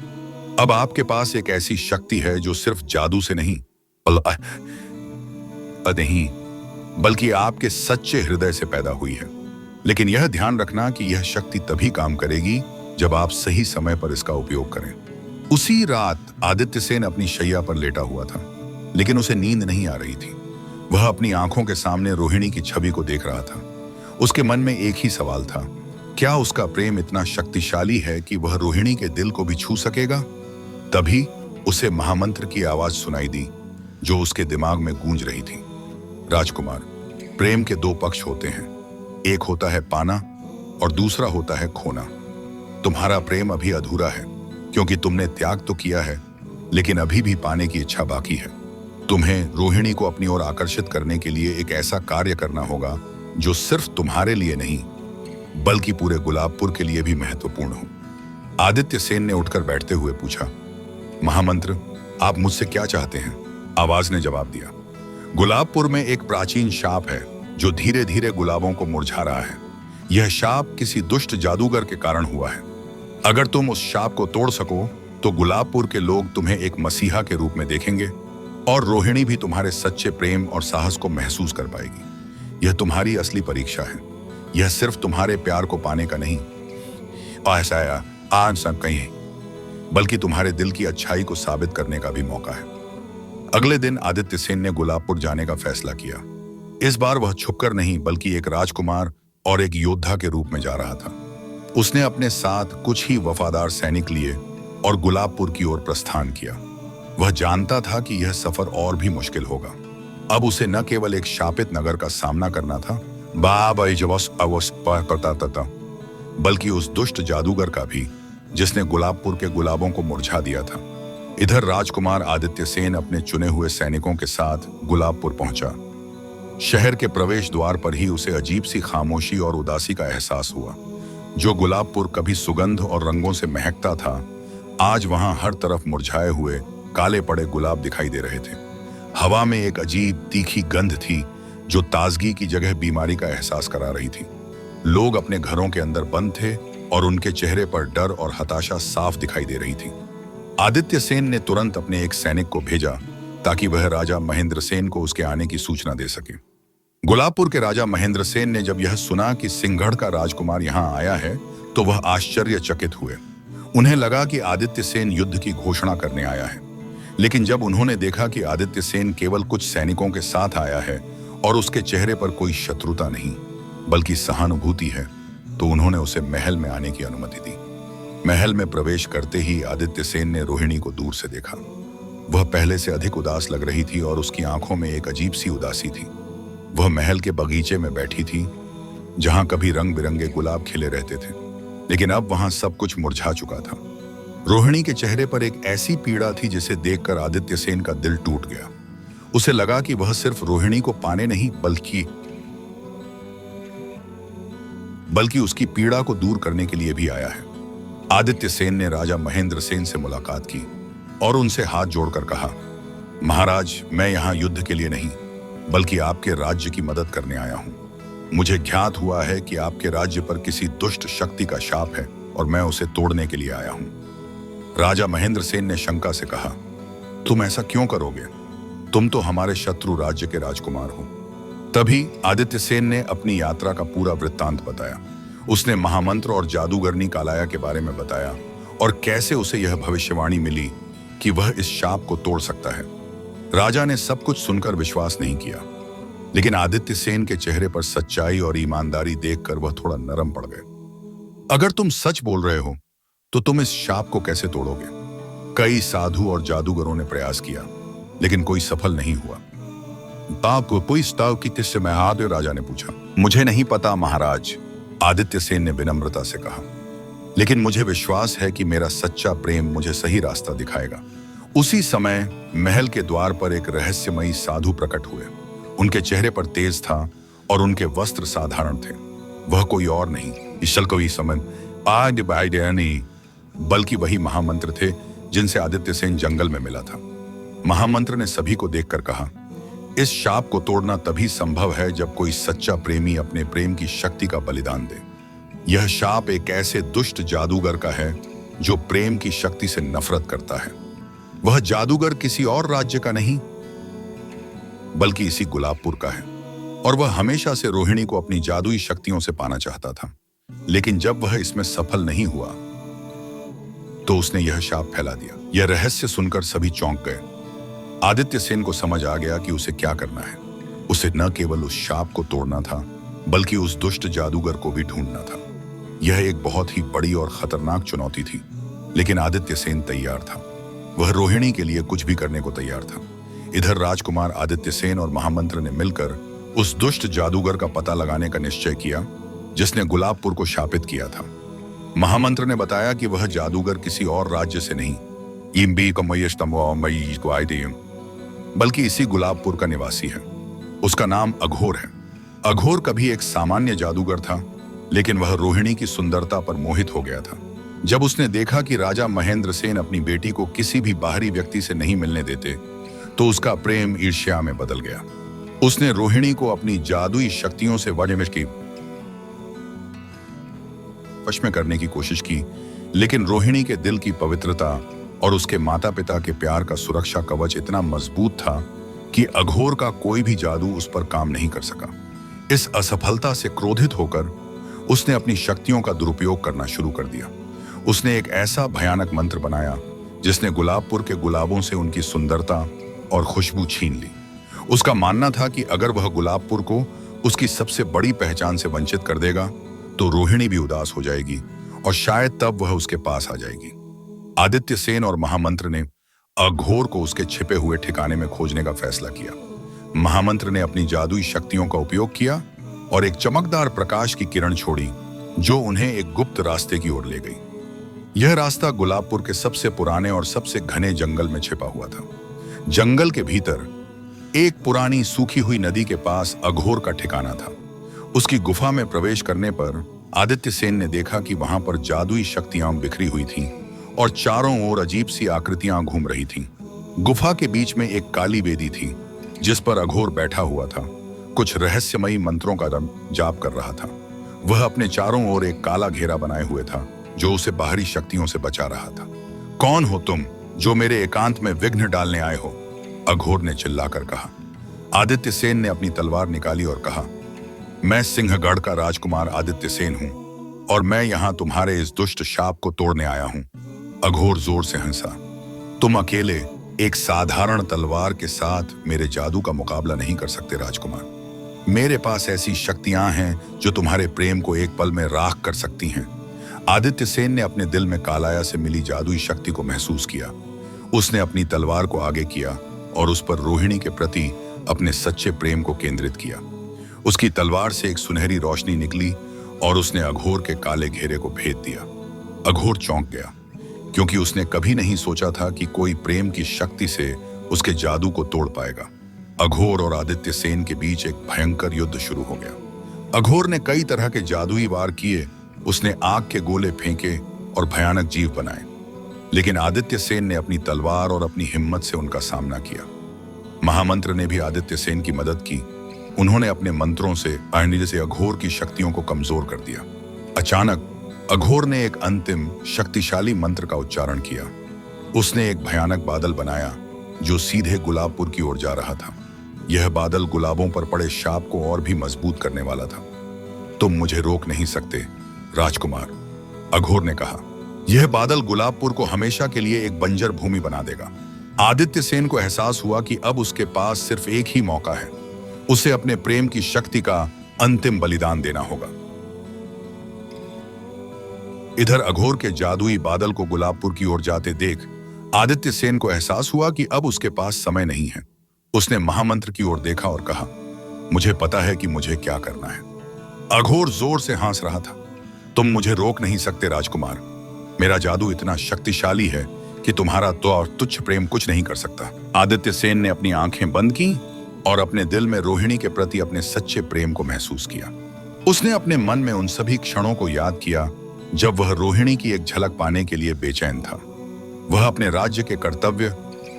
अब आपके पास एक ऐसी शक्ति है जो सिर्फ जादू से नहीं बल्कि आपके सच्चे हृदय से पैदा हुई है। लेकिन यह ध्यान रखना कि यह शक्ति तभी काम करेगी जब आप सही समय पर इसका उपयोग करें। उसी रात आदित्य सेन अपनी शैया पर लेटा हुआ था, लेकिन उसे नींद नहीं आ रही थी। वह अपनी आंखों के सामने रोहिणी की छवि को देख रहा था। उसके मन में एक ही सवाल था, क्या उसका प्रेम इतना शक्तिशाली है कि वह रोहिणी के दिल को भी छू सकेगा? तभी उसे महामंत्र की आवाज सुनाई दी जो उसके दिमाग में गूंज रही थी। राजकुमार, प्रेम के 2 पक्ष होते हैं, एक होता है पाना और दूसरा होता है खोना। तुम्हारा प्रेम अभी अधूरा है क्योंकि तुमने त्याग तो किया है, लेकिन अभी भी पाने की इच्छा बाकी है। तुम्हें रोहिणी को अपनी ओर आकर्षित करने के लिए एक ऐसा कार्य करना होगा जो सिर्फ तुम्हारे लिए नहीं बल्कि पूरे गुलाबपुर के लिए भी महत्वपूर्ण हो। आदित्य सेन ने उठकर बैठते हुए पूछा, महामंत्र, आप मुझसे क्या चाहते हैं? आवाज ने जवाब दिया, गुलाबपुर में एक प्राचीन शाप है जो धीरे धीरे गुलाबों को मुरझा रहा है। यह शाप किसी दुष्ट जादूगर के कारण हुआ है। अगर तुम उस शाप को तोड़ सको तो गुलाबपुर के लोग तुम्हें एक मसीहा के रूप में देखेंगे और रोहिणी भी तुम्हारे सच्चे प्रेम और साहस को महसूस कर पाएगी। यह तुम्हारी असली परीक्षा है। यह सिर्फ तुम्हारे प्यार को पाने का नहीं कहीं, बल्कि तुम्हारे दिल की अच्छाई को साबित करने का भी मौका है। अगले दिन आदित्य सेन ने गुलाबपुर जाने का फैसला किया। इस बार वह छुपकर नहीं बल्कि एक राजकुमार और एक योद्धा के रूप में जा रहा था। उसने अपने साथ कुछ ही वफादार सैनिक लिए और गुलाबपुर की ओर प्रस्थान किया। वह जानता था कि यह सफर और भी मुश्किल होगा। अब उसे न केवल एक शापित नगर का सामना करना था बल्कि उस दुष्ट जादूगर का भी जिसने गुलाबपुर के गुलाबों को मुरझा दिया था। इधर राजकुमार आदित्य सेन अपने चुने हुए सैनिकों के साथ गुलाबपुर पहुंचा। शहर के प्रवेश द्वार पर ही उसे अजीब सी खामोशी और उदासी का एहसास हुआ। जो गुलाबपुर कभी सुगंध और रंगों से महकता था, आज वहां हर तरफ मुरझाए हुए काले पड़े गुलाब दिखाई दे रहे थे। हवा में एक अजीब तीखी गंध थी जो ताजगी की जगह बीमारी का एहसास करा रही थी। लोग अपने घरों के अंदर बंद थे और उनके चेहरे पर डर और हताशा साफ दिखाई दे रही थी। आदित्य सेन ने तुरंत अपने एक सैनिक को भेजा ताकि वह राजा महेंद्र सेन को उसके आने की सूचना दे सके। गुलाबपुर के राजा महेंद्र सेन ने जब यह सुना कि सिंहगढ़ का राजकुमार यहाँ आया है तो वह आश्चर्यचकित हुए। उन्हें लगा कि आदित्य सेन युद्ध की घोषणा करने आया है, लेकिन जब उन्होंने देखा कि आदित्य सेन केवल कुछ सैनिकों के साथ आया है और उसके चेहरे पर कोई शत्रुता नहीं बल्कि सहानुभूति है, तो उन्होंने उसे महल में आने की अनुमति दी। महल में प्रवेश करते ही आदित्य सेन ने रोहिणी को दूर से देखा। वह पहले से अधिक उदास लग रही थी और उसकी आंखों में एक अजीब सी उदासी थी। वह महल के बगीचे में बैठी थी जहां कभी रंग बिरंगे गुलाब खिले रहते थे, लेकिन अब वहां सब कुछ मुरझा चुका था। रोहिणी के चेहरे पर एक ऐसी पीड़ा थी जिसे देखकर आदित्य सेन का दिल टूट गया। उसे लगा कि वह सिर्फ रोहिणी को पाने नहीं बल्कि उसकी पीड़ा को दूर करने के लिए भी आया है। आदित्य सेन ने राजा महेंद्र सेन से मुलाकात की। और उनसे हाथ जोड़कर कहा, महाराज, मैं यहाँ युद्ध के लिए नहीं बल्कि आपके राज्य की मदद करने आया हूँ। मुझे ज्ञात हुआ है कि आपके राज्य पर किसी दुष्ट शक्ति का शाप है और मैं उसे तोड़ने के लिए आया हूँ। राजा महेंद्र सेन ने शंका से कहा, तुम ऐसा क्यों करोगे? तुम तो हमारे शत्रु राज्य के राजकुमार हो। तभी आदित्य सेन ने अपनी यात्रा का पूरा वृत्तांत बताया। उसने महामंत्र और जादूगरनी कालाया के बारे में बताया और कैसे उसे यह भविष्यवाणी मिली कि वह इस शाप को तोड़ सकता है। राजा ने सब कुछ सुनकर विश्वास नहीं किया, लेकिन आदित्य सेन के चेहरे पर सच्चाई और ईमानदारी देखकर वह थोड़ा नरम पड़ गए। अगर तुम सच बोल रहे हो तो तुम इस शाप को कैसे तोड़ोगे? कई साधु और जादूगरों ने प्रयास किया, लेकिन कोई सफल नहीं हुआ। राजा ने पूछा। मुझे नहीं पता महाराज, आदित्य सेन ने विनम्रता से कहा, लेकिन मुझे विश्वास है कि मेरा सच्चा प्रेम मुझे सही रास्ता दिखाएगा। उसी समय महल के द्वार पर एक रहस्यमयी साधु प्रकट हुए। उनके चेहरे पर तेज था और उनके वस्त्र साधारण थे। वह कोई और नहीं बल्कि वही महामंत्र थे जिनसे आदित्य सेन जंगल में मिला था। महामंत्र ने सभी को देखकर कहा, इस शाप को तोड़ना तभी संभव है जब कोई सच्चा प्रेमी अपने प्रेम की शक्ति का बलिदान दे। यह शाप एक ऐसे दुष्ट जादूगर का है जो प्रेम की शक्ति से नफरत करता है। वह जादूगर किसी और राज्य का नहीं बल्कि इसी गुलाबपुर का है, और वह हमेशा से रोहिणी को अपनी जादुई शक्तियों से पाना चाहता था। लेकिन जब वह इसमें सफल नहीं हुआ तो उसने यह शाप फैला दिया। यह रहस्य सुनकर सभी चौंक गए। आदित्य सेन को समझ आ गया कि उसे क्या करना है। उसे न केवल उस शाप को तोड़ना था बल्कि उस दुष्ट जादूगर को भी ढूंढना था। यह एक बहुत ही बड़ी और खतरनाक चुनौती थी, लेकिन आदित्य सेन तैयार था। वह रोहिणी के लिए कुछ भी करने को तैयार था। इधर राजकुमार आदित्य सेन और महामंत्र ने मिलकर उस दुष्ट जादूगर का पता लगाने का निश्चय किया जिसने गुलाबपुर को शापित किया था। महामंत्र ने बताया कि वह जादूगर किसी और राज्य से नहीं बल्कि इसी गुलाबपुर का निवासी है। उसका नाम अघोर है। अघोर कभी एक सामान्य जादूगर था, लेकिन वह रोहिणी की सुंदरता पर मोहित हो गया था। जब उसने देखा कि राजा महेंद्र सेन अपनी बेटी को किसी भी बाहरी व्यक्ति से नहीं मिलने देते, तो उसका प्रेम ईर्ष्या में बदल गया। उसने रोहिणी को अपनी जादुई शक्तियों से वश में करने की कोशिश की, लेकिन रोहिणी के दिल की पवित्रता और उसके माता पिता के प्यार का सुरक्षा कवच इतना मजबूत था कि अघोर का कोई भी जादू उस पर काम नहीं कर सका। इस असफलता से क्रोधित होकर उसने अपनी शक्तियों का दुरुपयोग करना शुरू कर दिया। उसने एक ऐसा भयानक मंत्र बनाया जिसने गुलाबपुर के गुलाबों से उनकी सुंदरता और खुशबू छीन ली। उसका मानना था कि अगर वह गुलाबपुर को उसकी सबसे बड़ी पहचान से वंचित कर देगा तो रोहिणी भी उदास हो जाएगी और शायद तब वह उसके पास आ जाएगी। आदित्य सेन और महामंत्र ने अघोर को उसके छिपे हुए ठिकाने में खोजने का फैसला किया। महामंत्र ने अपनी जादुई शक्तियों का उपयोग किया और एक चमकदार प्रकाश की किरण छोड़ी जो उन्हें एक गुप्त रास्ते की ओर ले गई। यह रास्ता गुलाबपुर के सबसे पुराने और सबसे घने जंगल में छिपा हुआ था। जंगल के भीतर एक पुरानी सूखी हुई नदी के पास अघोर का ठिकाना था। उसकी गुफा में प्रवेश करने पर आदित्य सेन ने देखा कि वहां पर जादुई शक्तियां बिखरी हुई थीं और चारों ओर अजीब सी आकृतियां घूम रही थीं। गुफा के बीच में एक काली वेदी थी जिस पर अघोर बैठा हुआ था, कुछ रहस्यमयी मंत्रों का जाप कर रहा था। वह अपने चारों ओर एक काला घेरा बनाए हुए था जो उसे बाहरी शक्तियों से बचा रहा था। कौन हो तुम जो मेरे एकांत में विघ्न डालने आए हो? अघोर ने चिल्लाकर कहा। आदित्य सेन ने अपनी तलवार निकाली और कहा, मैं सिंहगढ़ का राजकुमार आदित्य सेन हूं और मैं यहां तुम्हारे इस दुष्ट शाप को तोड़ने आया हूं। अघोर जोर से हंसा। तुम अकेले एक साधारण तलवार के साथ मेरे जादू का मुकाबला नहीं कर सकते राजकुमार। मेरे पास ऐसी शक्तियां हैं जो तुम्हारे प्रेम को एक पल में राख कर सकती हैं। आदित्य सेन ने अपने दिल में कालाया से मिली जादुई शक्ति को महसूस किया। उसने अपनी तलवार को आगे किया और उस पर रोहिणी के प्रति अपने सच्चे प्रेम को केंद्रित किया। उसकी तलवार से एक सुनहरी रोशनी निकली और उसने अघोर के काले घेरे को भेद दिया। अघोर चौंक गया क्योंकि उसने कभी नहीं सोचा था कि कोई प्रेम की शक्ति से उसके जादू को तोड़ पाएगा। अघोर और आदित्य सेन के बीच एक भयंकर युद्ध शुरू हो गया। अघोर ने कई तरह के जादुई वार किए। उसने आग के गोले फेंके और भयानक जीव बनाए। लेकिन आदित्य सेन ने अपनी तलवार और अपनी हिम्मत से उनका सामना किया। महामंत्र ने भी आदित्य सेन की मदद की। उन्होंने अपने मंत्रों से अघोर की शक्तियों को कमजोर कर दिया। अचानक अघोर ने एक अंतिम शक्तिशाली मंत्र का उच्चारण किया। उसने एक भयानक बादल बनाया जो सीधे गुलाबपुर की ओर जा रहा था। यह बादल गुलाबों पर पड़े शाप को और भी मजबूत करने वाला था। तुम मुझे रोक नहीं सकते राजकुमार, अघोर ने कहा। यह बादल गुलाबपुर को हमेशा के लिए एक बंजर भूमि बना देगा। आदित्य सेन को एहसास हुआ कि अब उसके पास सिर्फ एक ही मौका है। उसे अपने प्रेम की शक्ति का अंतिम बलिदान देना होगा। इधर अघोर के जादुई बादल को गुलाबपुर की ओर जाते देख आदित्य सेन को एहसास हुआ कि अब उसके पास समय नहीं है। उसने महामंत्र की ओर देखा और कहा, मुझे पता है कि मुझे क्या करना है। अघोर जोर से हंस रहा था। तुम मुझे रोक नहीं सकते राजकुमार। मेरा जादू इतना शक्तिशाली है कि तुम्हारा तो और तुच्छ प्रेम कुछ नहीं कर सकता। आदित्य सेन ने अपनी आंखें बंद की और अपने दिल में रोहिणी के प्रति अपने सच्चे प्रेम को महसूस किया। उसने अपने मन में उन सभी क्षणों को याद किया जब वह रोहिणी की एक झलक पाने के लिए बेचैन था। वह अपने राज्य के कर्तव्य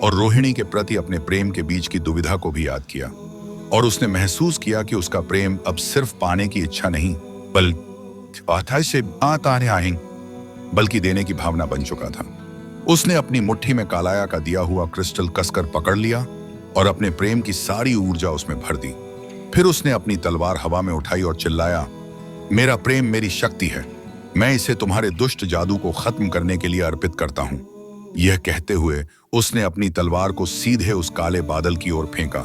और रोहिणी के प्रति अपने प्रेम के बीच की दुविधा को भी याद किया और उसने महसूस किया कि उसका प्रेम अब सिर्फ पाने की इच्छा नहीं बल्कि देने की भावना बन चुका था। उसने अपनी मुट्ठी में कालाया का दिया हुआ क्रिस्टल कसकर पकड़ लिया और अपने प्रेम की सारी ऊर्जा उसमें भर दी। फिर उसने अपनी तलवार हवा में उठाई और चिल्लाया, मेरा प्रेम मेरी शक्ति है। मैं इसे तुम्हारे दुष्ट जादू को खत्म करने के लिए अर्पित करता हूं। यह कहते हुए उसने अपनी तलवार को सीधे उस काले बादल की ओर फेंका।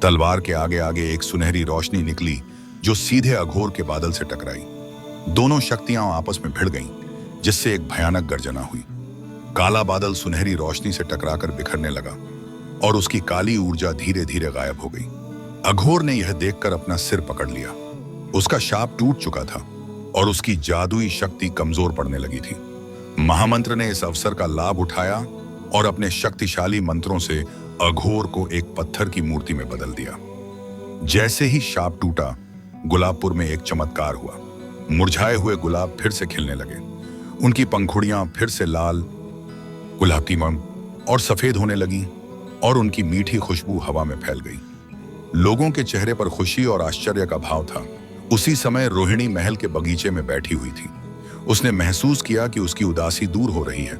तलवार के आगे आगे एक सुनहरी रोशनी निकली जो सीधे अघोर के बादल से टकराई। दोनों शक्तियां आपस में भिड़ गईं, जिससे एक भयानक गर्जना हुई। काला बादल सुनहरी रोशनी से टकराकर बिखरने लगा और उसकी काली ऊर्जा धीरे धीरे गायब हो गई। अघोर ने यह देखकर अपना सिर पकड़ लिया। उसका शाप टूट चुका था और उसकी जादुई शक्ति कमजोर पड़ने लगी थी। महामंत्र ने इस अवसर का लाभ उठाया और अपने शक्तिशाली मंत्रों से अघोर को एक पत्थर की मूर्ति में बदल दिया। जैसे ही शाप टूटा, गुलाबपुर में एक चमत्कार हुआ। मुरझाए हुए गुलाब फिर से खिलने लगे। उनकी पंखुड़ियां फिर से लाल, गुलाबी और सफेद होने लगीं और उनकी मीठी खुशबू हवा में फैल गई। लोगों के चेहरे पर खुशी और आश्चर्य का भाव था। उसी समय रोहिणी महल के बगीचे में बैठी हुई थी। उसने महसूस किया कि उसकी उदासी दूर हो रही है।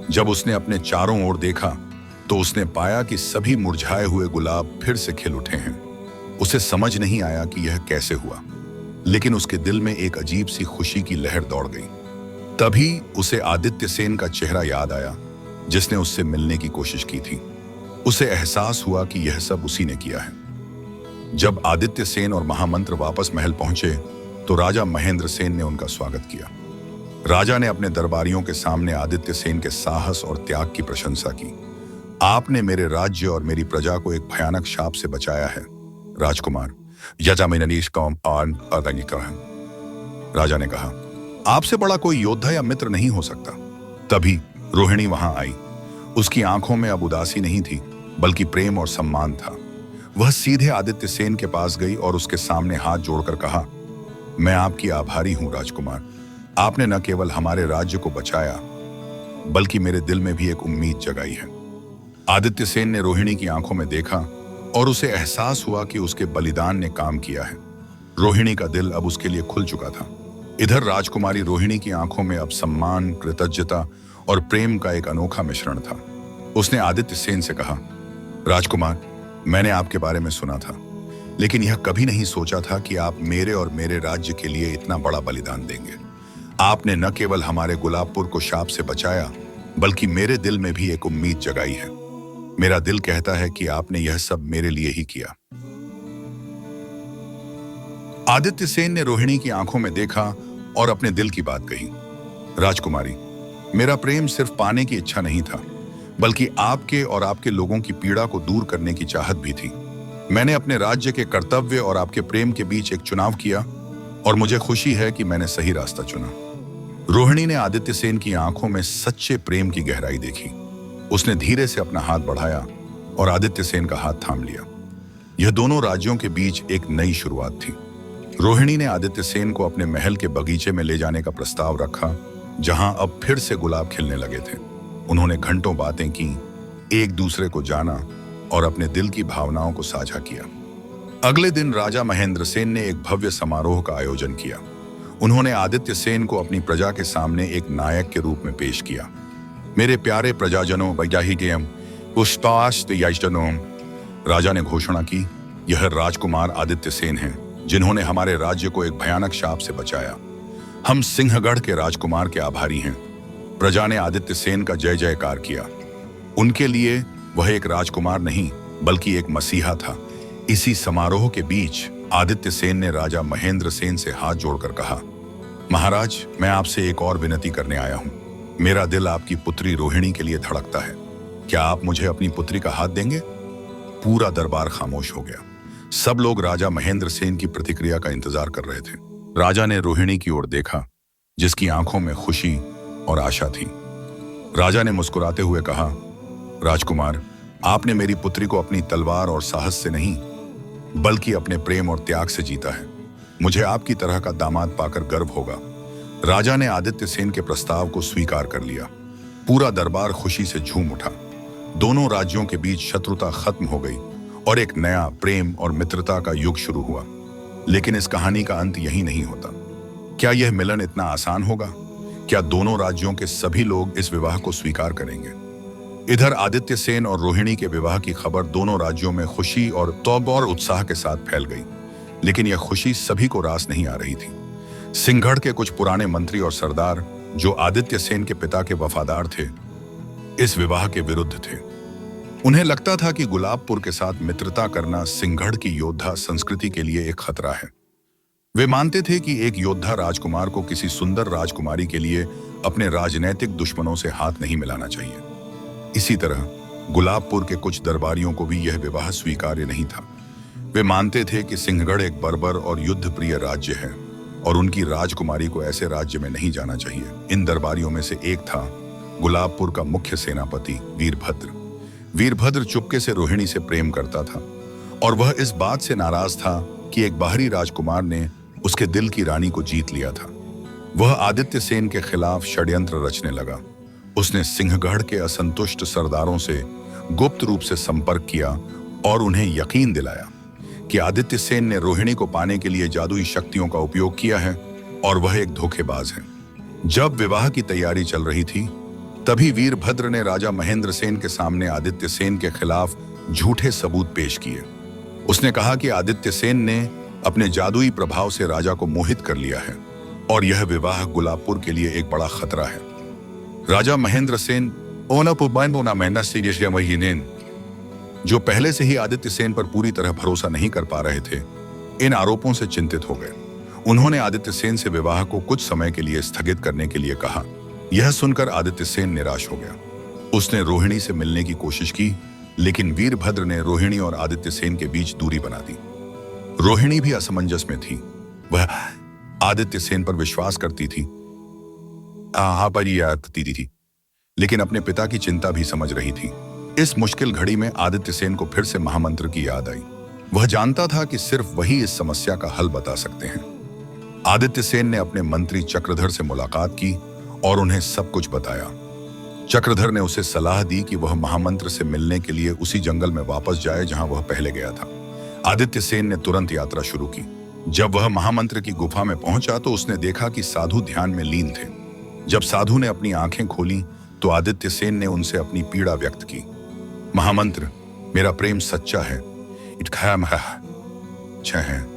जब उसने अपने चारों ओर देखा तो उसने पाया कि सभी मुरझाए हुए गुलाब फिर से खिल उठे हैं। उसे समझ नहीं आया कि यह कैसे हुआ, लेकिन उसके दिल में एक अजीब सी खुशी की लहर दौड़ गई। तभी उसे आदित्य सेन का चेहरा याद आया, जिसने उससे मिलने की कोशिश की थी। उसे एहसास हुआ कि यह सब उसी ने किया है। जब आदित्य सेन और महामंत्र वापस महल पहुंचे तो राजा महेंद्र सेन ने उनका स्वागत किया। राजा ने अपने दरबारियों के सामने आदित्य सेन के साहस और त्याग की प्रशंसा की। आपने मेरे राज्य और मेरी प्रजा को एक भयानक शाप से बचाया है राजकुमार। राजा ने कहा, आपसे बड़ा कोई योद्धा या मित्र नहीं हो सकता। तभी रोहिणी वहां आई। उसकी आंखों में अब उदासी नहीं थी, बल्कि प्रेम और सम्मान था। वह सीधे आदित्य सेन के पास गई और उसके सामने हाथ जोड़कर कहा, मैं आपकी आभारी हूं राजकुमार। आपने न केवल हमारे राज्य को बचाया, बल्कि मेरे दिल में भी एक उम्मीद जगाई है। आदित्य सेन ने रोहिणी की आंखों में देखा और उसे एहसास हुआ कि उसके बलिदान ने काम किया है। रोहिणी का दिल अब उसके लिए खुल चुका था। इधर राजकुमारी रोहिणी की आंखों में अब सम्मान, कृतज्ञता और प्रेम का एक अनोखा मिश्रण था। उसने आदित्य सेन से कहा, राजकुमार, मैंने आपके बारे में सुना था, लेकिन यह कभी नहीं सोचा था कि आप मेरे और मेरे राज्य के लिए इतना बड़ा बलिदान देंगे। आपने न केवल हमारे गुलाबपुर को शाप से बचाया, बल्कि मेरे दिल में भी एक उम्मीद जगाई है। मेरा दिल कहता है कि आपने यह सब मेरे लिए ही किया। आदित्य सेन ने रोहिणी की आंखों में देखा और अपने दिल की बात कही। राजकुमारी, मेरा प्रेम सिर्फ पाने की इच्छा नहीं था, बल्कि आपके और आपके लोगों की पीड़ा को दूर करने की चाहत भी थी। मैंने अपने राज्य के कर्तव्य और आपके प्रेम के बीच एक चुनाव किया और मुझे खुशी है कि मैंने सही रास्ता चुना। रोहिणी ने आदित्य सेन की आंखों में सच्चे प्रेम की गहराई देखी। उसने धीरे से अपना हाथ बढ़ाया और आदित्य सेन का हाथ थाम लिया। यह दोनों राज्यों के बीच एक नई शुरुआत थी। रोहिणी ने आदित्य सेन को अपने महल के बगीचे में ले जाने का प्रस्ताव रखा, जहां अब फिर से गुलाब खिलने लगे थे। उन्होंने घंटों बातें की, एक दूसरे को जाना और अपने दिल की भावनाओं को साझा किया। अगले दिन राजा महेंद्र सेन ने एक भव्य समारोह का आयोजन किया। उन्होंने आदित्य सेन को अपनी प्रजा के सामने एक नायक के रूप में पेश किया। मेरे प्यारे प्रजाजनों, वैयाहिकेयम, पुष्पास्तयजनों, राजा ने घोषणा की, यह राजकुमार आदित्य सेन हैं, जिन्होंने हमारे राज्य को एक भयानक शाप से बचाया। हम सिंहगढ़ के राजकुमार के आभारी हैं। प्रजा ने आदित्य सेन का जय जयकार किया। उनके लिए वह एक राजकुमार नहीं बल्कि एक मसीहा था। इसी समारोह के बीच आदित्य सेन ने राजा महेंद्र सेन से हाथ जोड़कर कहा, महाराज, मैं आपसे एक और विनती करने आया हूं। मेरा दिल आपकी पुत्री रोहिणी के लिए धड़कता है। क्या आप मुझे अपनी पुत्री का हाथ देंगे? पूरा दरबार खामोश हो गया। सब लोग राजा महेंद्र सेन की प्रतिक्रिया का इंतजार कर रहे थे। राजा ने रोहिणी की ओर देखा, जिसकी आंखों में खुशी और आशा थी। राजा ने मुस्कुराते हुए कहा, राजकुमार, आपने मेरी पुत्री को अपनी तलवार और साहस से नहीं बल्कि अपने प्रेम और त्याग से जीता है। मुझे आपकी तरह का दामाद पाकर गर्व होगा। राजा ने आदित्य सेन के प्रस्ताव को स्वीकार कर लिया। पूरा दरबार खुशी से झूम उठा। दोनों राज्यों के बीच शत्रुता खत्म हो गई और एक नया प्रेम और मित्रता का युग शुरू हुआ। लेकिन इस कहानी का अंत यही नहीं होता। क्या यह मिलन इतना आसान होगा? क्या दोनों राज्यों के सभी लोग इस विवाह को स्वीकार करेंगे? इधर आदित्य सेन और रोहिणी के विवाह की खबर दोनों राज्यों में खुशी और तौब और उत्साह के साथ फैल गई। लेकिन यह खुशी सभी को रास नहीं आ रही थी। सिंहगढ़ के कुछ पुराने मंत्री और सरदार, जो आदित्य सेन के पिता के वफादार थे, इस विवाह के विरुद्ध थे। उन्हें लगता था कि गुलाबपुर के साथ मित्रता करना सिंहगढ़ की योद्धा संस्कृति के लिए एक खतरा है। वे मानते थे कि एक योद्धा राजकुमार को किसी सुंदर राजकुमारी के लिए अपने राजनैतिक दुश्मनों से हाथ नहीं मिलाना चाहिए। इसी तरह गुलाबपुर के कुछ दरबारियों को भी यह विवाह स्वीकार्य नहीं था। वे मानते थे कि सिंहगढ़ एक बर्बर और युद्ध प्रिय राज्य है और उनकी राजकुमारी को ऐसे राज्य में नहीं जाना चाहिए। इन दरबारियों में से एक था गुलाबपुर का मुख्य सेनापति वीरभद्र। वीरभद्र चुपके से रोहिणी से प्रेम करता था और वह इस बात से नाराज था कि एक बाहरी राजकुमार ने उसके दिल की रानी को जीत लिया था। वह आदित्य सेन के खिलाफ षड्यंत्र रचने लगा। उसने सिंहगढ़ के असंतुष्ट सरदारों से गुप्त रूप से संपर्क किया और उन्हें यकीन दिलाया कि आदित्य सेन ने रोहिणी को पाने के लिए जादुई शक्तियों का उपयोग किया है और वह एक धोखेबाज है। जब विवाह की तैयारी चल रही थी, तभी वीरभद्र ने राजा महेंद्र सेन के सामने आदित्य सेन के खिलाफ झूठे सबूत पेश किए। उसने कहा कि आदित्य सेन ने अपने जादुई प्रभाव से राजा को मोहित कर लिया है और यह विवाह गुलाबपुर के लिए एक बड़ा खतरा है। राजा महेंद्र सेन जो पहले से ही आदित्य सेन पर पूरी तरह भरोसा नहीं कर पा रहे थे, इन आरोपों से चिंतित हो गए। उन्होंने आदित्य सेन से विवाह को कुछ समय के लिए स्थगित करने के लिए कहा। यह सुनकर आदित्य सेन निराश हो गया। उसने रोहिणी से मिलने की कोशिश की, लेकिन वीरभद्र ने रोहिणी और आदित्य सेन के बीच दूरी बना दी। रोहिणी भी असमंजस में थी। वह आदित्य सेन पर विश्वास करती थी, थी, लेकिन अपने पिता की चिंता भी समझ रही थी। इस मुश्किल घड़ी में आदित्य सेन को फिर से महामंत्र की याद आई। वह जानता था कि सिर्फ वही इस समस्या का हल बता सकते हैं। आदित्य सेन ने अपने मंत्री चक्रधर से मुलाकात की और उन्हें सब कुछ बताया। चक्रधर ने उसे सलाह दी कि वह महामंत्र से मिलने के लिए उसी जंगल में वापस जाए जहां वह पहले गया था। आदित्य सेन ने तुरंत यात्रा शुरू की। जब वह महामंत्र की गुफा में पहुंचा तो उसने देखा कि साधु ध्यान में लीन थे। जब साधु ने अपनी आंखें खोली तो आदित्य सेन ने उनसे अपनी पीड़ा व्यक्त की। महामंत्र, मेरा प्रेम सच्चा है, है,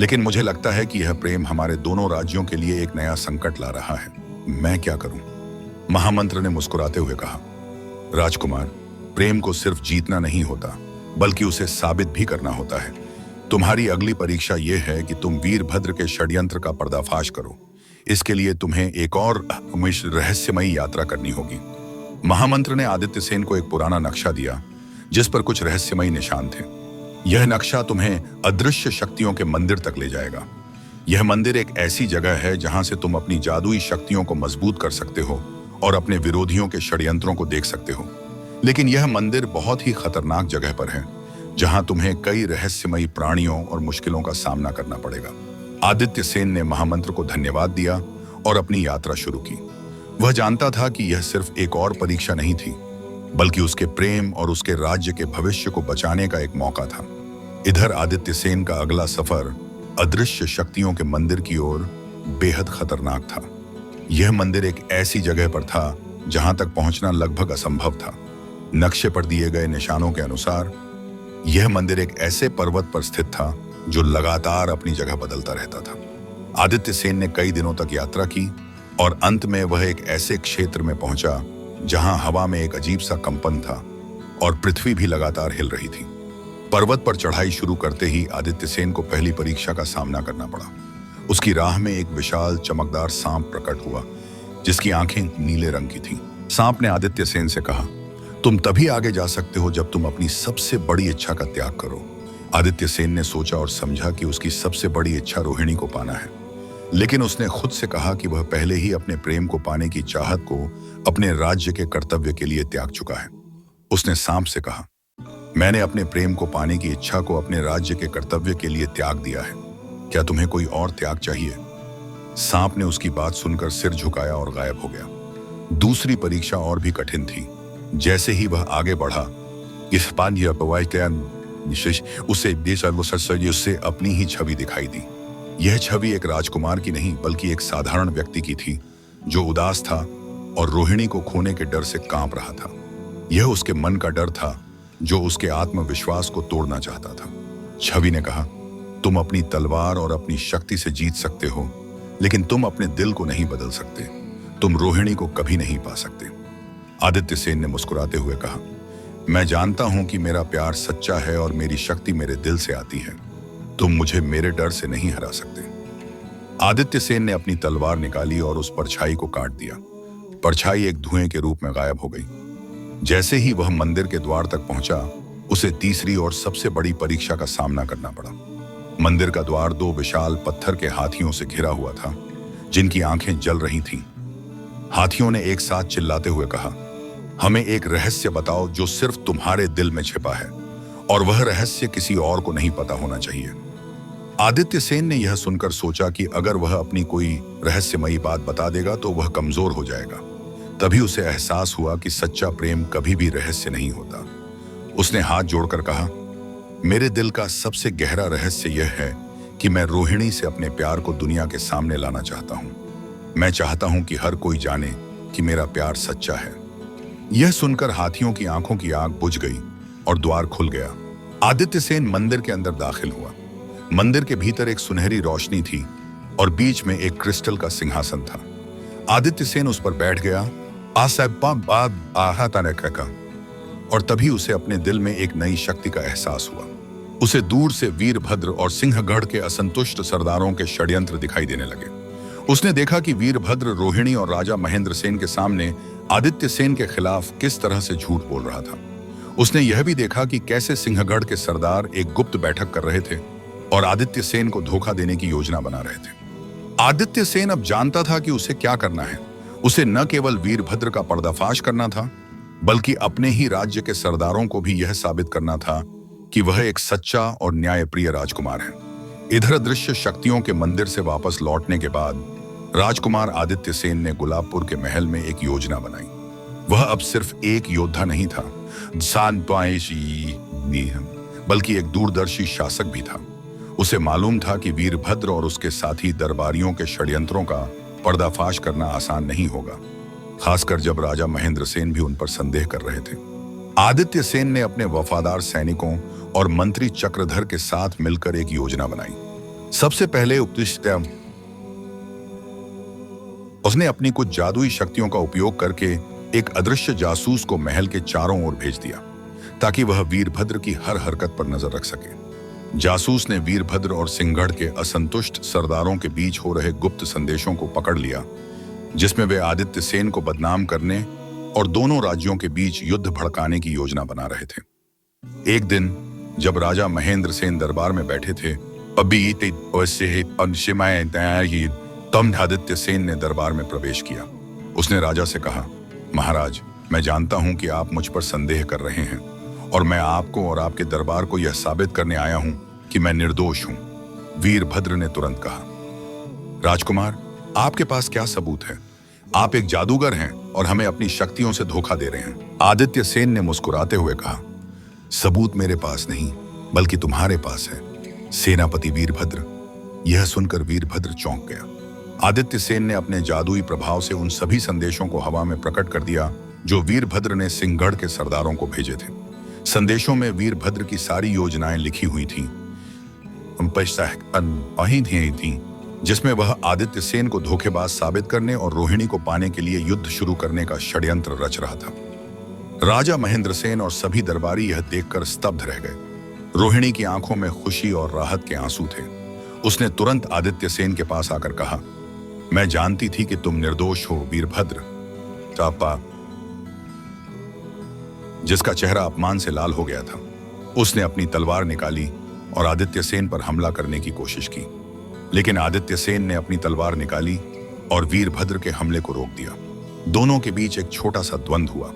लेकिन मुझे लगता है कि यह प्रेम हमारे दोनों राज्यों के लिए एक नया संकट ला रहा है। मैं क्या करूं? महामंत्र ने मुस्कुराते हुए कहा, राजकुमार, प्रेम को सिर्फ जीतना नहीं होता बल्कि उसे साबित भी करना होता है। तुम्हारी अगली परीक्षा यह है कि तुम वीरभद्र के षड्यंत्र का पर्दाफाश करो। इसके लिए तुम्हें एक और रहस्यमयी यात्रा करनी होगी। महामंत्र ने आदित्य सेन को एक पुराना नक्शा दिया जिस पर कुछ रहस्यमयी निशान थे। यह नक्शा तुम्हें अदृश्य शक्तियों के मंदिर तक ले जाएगा। यह मंदिर एक ऐसी जगह है जहां से तुम अपनी जादुई शक्तियों को मजबूत कर सकते हो और अपने विरोधियों के षड्यंत्रों को देख सकते हो। लेकिन यह मंदिर बहुत ही खतरनाक जगह पर है जहां तुम्हें कई रहस्यमयी प्राणियों और मुश्किलों का सामना करना पड़ेगा। आदित्य सेन ने महामंत्र को धन्यवाद दिया और अपनी यात्रा शुरू की। वह जानता था कि यह सिर्फ एक और परीक्षा नहीं थी, बल्कि उसके प्रेम और उसके राज्य के भविष्य को बचाने का एक मौका था। इधर आदित्य सेन का अगला सफर अदृश्य शक्तियों के मंदिर की ओर बेहद खतरनाक था। यह मंदिर एक ऐसी जगह पर था जहां तक पहुंचना लगभग असंभव था। नक्शे पर दिए गए निशानों के अनुसार यह मंदिर एक ऐसे पर्वत पर स्थित था जो लगातार अपनी जगह बदलता रहता था। आदित्य सेन ने कई दिनों तक यात्रा की और अंत में वह एक ऐसे क्षेत्र में पहुंचा जहां हवा में एक अजीब सा कंपन था और पृथ्वी भी लगातार हिल रही थी। पर्वत पर चढ़ाई शुरू करते ही आदित्य सेन को पहली परीक्षा का सामना करना पड़ा। उसकी राह में एक विशाल चमकदार सांप प्रकट हुआ जिसकी आंखें नीले रंग की थीं। सांप ने आदित्य सेन से कहा, तुम तभी आगे जा सकते हो जब तुम अपनी सबसे बड़ी इच्छा का त्याग करो। आदित्य सेन ने सोचा और समझा कि उसकी सबसे बड़ी इच्छा रोहिणी को पाना है, लेकिन उसने खुद से कहा कि वह पहले ही अपने प्रेम को पाने की चाहत को अपने राज्य के कर्तव्य के लिए त्याग चुका है। उसने सांप से कहा, मैंने अपने प्रेम को पाने की इच्छा को अपने राज्य के कर्तव्य के लिए त्याग दिया है, क्या तुम्हें कोई और त्याग चाहिए? सांप ने उसकी बात सुनकर सिर झुकाया और गायब हो गया। दूसरी परीक्षा और भी कठिन थी। जैसे ही वह आगे बढ़ा, उससे अपनी ही छवि दिखाई दी। यह छवि एक राजकुमार की नहीं बल्कि एक साधारण व्यक्ति की थी जो उदास था और रोहिणी को खोने के डर से कांप रहा था। यह उसके मन का डर था जो उसके आत्मविश्वास को तोड़ना चाहता था। छवि ने कहा, तुम अपनी तलवार और अपनी शक्ति से जीत सकते हो, लेकिन तुम अपने दिल को नहीं बदल सकते। तुम रोहिणी को कभी नहीं पा सकते। आदित्य सेन ने मुस्कुराते हुए कहा, मैं जानता हूं कि मेरा प्यार सच्चा है और मेरी शक्ति मेरे दिल से आती है। तुम मुझे मेरे डर से नहीं हरा सकते। आदित्य सेन ने अपनी तलवार निकाली और उस परछाई को काट दिया। परछाई एक धुएं के रूप में गायब हो गई। जैसे ही वह मंदिर के द्वार तक पहुंचा, उसे तीसरी और सबसे बड़ी परीक्षा का सामना करना पड़ा। मंदिर का द्वार दो विशाल पत्थर के हाथियों से घिरा हुआ था जिनकी आंखें जल रही थीं। हाथियों ने एक साथ चिल्लाते हुए कहा, हमें एक रहस्य बताओ जो सिर्फ तुम्हारे दिल में छिपा है, और वह रहस्य किसी और को नहीं पता होना चाहिए। आदित्य सेन ने यह सुनकर सोचा कि अगर वह अपनी कोई रहस्यमयी बात बता देगा तो वह कमजोर हो जाएगा। तभी उसे एहसास हुआ कि सच्चा प्रेम कभी भी रहस्य नहीं होता। उसने हाथ जोड़कर कहा, मेरे दिल का सबसे गहरा रहस्य यह है कि मैं रोहिणी से अपने प्यार को दुनिया के सामने लाना चाहता हूं। मैं चाहता हूं कि हर कोई जाने कि मेरा प्यार सच्चा है। यह सुनकर हाथियों की आंखों की आग बुझ गई और द्वार खुल गया। आदित्य सेन मंदिर के अंदर दाखिल हुआ। मंदिर के भीतर एक सुनहरी रोशनी थी और बीच में एक क्रिस्टल का सिंहासन था। आदित्य सेन उस पर बैठ गया। और तभी उसे अपने दिल में एक नई शक्ति का एहसास हुआ। उसे दूर से वीरभद्र और सिंहगढ़ के असंतुष्ट सरदारों के षड्यंत्र दिखाई देने लगे। उसने देखा कि वीरभद्र रोहिणी और राजा महेंद्र सेन के सामने आदित्य सेन के खिलाफ किस तरह से झूठ बोल रहा था। उसने यह भी देखा कि कैसे सिंहगढ़ के सरदार एक गुप्त बैठक कर रहे थे और आदित्य सेन को धोखा देने की योजना बना रहे थे। आदित्य सेन अब जानता था कि उसे क्या करना है। उसे न केवल वीरभद्र का पर्दाफाश करना था, बल्कि अपने ही राज्य के सरदारों को भी यह साबित करना था कि वह एक सच्चा और न्यायप्रिय राजकुमार है। इधर अदृश्य शक्तियों के मंदिर से वापस लौटने के बाद राजकुमार आदित्य सेन ने गुलाबपुर के महल में एक योजना बनाई। वह अब सिर्फ एक योद्धा नहीं था, बल्कि एक दूरदर्शी शासक भी था। उसे मालूम था कि वीरभद्र और उसके साथी दरबारियों के षड्यंत्रों का पर्दाफाश करना आसान नहीं होगा, खासकर जब राजा महेंद्र सेन भी उन पर संदेह कर रहे थे। आदित्य सेन ने अपने वफादार सैनिकों और मंत्री चक्रधर के साथ मिलकर एक योजना बनाई। सबसे पहले उसने अपनी कुछ जादुई शक्तियों का उपयोग करके एक अदृश्य जासूस को महल के चारों ओर भेज दिया ताकि वह वीरभद्र की हर हरकत पर नजर रख सके। जासूस ने वीरभद्र और सिंहगढ़ के असंतुष्ट सरदारों के बीच हो रहे गुप्त संदेशों को पकड़ लिया, जिसमें वे आदित्य सेन को बदनाम करने और दोनों राज्यों के बीच युद्ध भड़काने की योजना बना रहे थे। एक दिन जब राजा महेंद्र सेन दरबार में बैठे थे, तब आदित्य सेन ने दरबार में प्रवेश किया। उसने राजा से कहा, महाराज, मैं जानता हूं कि आप मुझ पर संदेह कर रहे हैं और मैं आपको और आपके दरबार को यह साबित करने आया हूं कि मैं निर्दोष हूं। वीरभद्र ने तुरंत कहा, राजकुमार, आपके पास क्या सबूत है? आप एक जादूगर हैं और हमें अपनी शक्तियों से धोखा दे रहे हैं। आदित्य सेन ने मुस्कुराते हुए कहा, सबूत मेरे पास नहीं बल्कि तुम्हारे पास है, सेनापति वीरभद्र। यह सुनकर वीरभद्र चौंक गया। आदित्य सेन ने अपने जादुई प्रभाव से उन सभी संदेशों को हवा में प्रकट कर दिया जो वीरभद्र ने सिंहगढ़ के सरदारों को भेजे थे। संदेशों में वीरभद्र की सारी योजनाएं लिखी हुई थीं, जिसमें वह आदित्य सेन को धोखेबाज साबित करने और रोहिणी को पाने के लिए युद्ध शुरू करने का षड्यंत्र रच रहा था। राजा महेंद्र सेन और सभी दरबारी यह देखकर स्तब्ध रह गए। रोहिणी की आंखों में खुशी और राहत के आंसू थे। उसने तुरंत आदित्य सेन के पास आकर कहा, मैं जानती थी कि तुम निर्दोष हो वीरभद्र। चापा, जिसका चेहरा अपमान से लाल हो गया था, उसने अपनी तलवार निकाली और आदित्य सेन पर हमला करने की कोशिश की, लेकिन आदित्य सेन ने अपनी तलवार निकाली और वीरभद्र के हमले को रोक दिया। दोनों के बीच एक छोटा सा द्वंद्व हुआ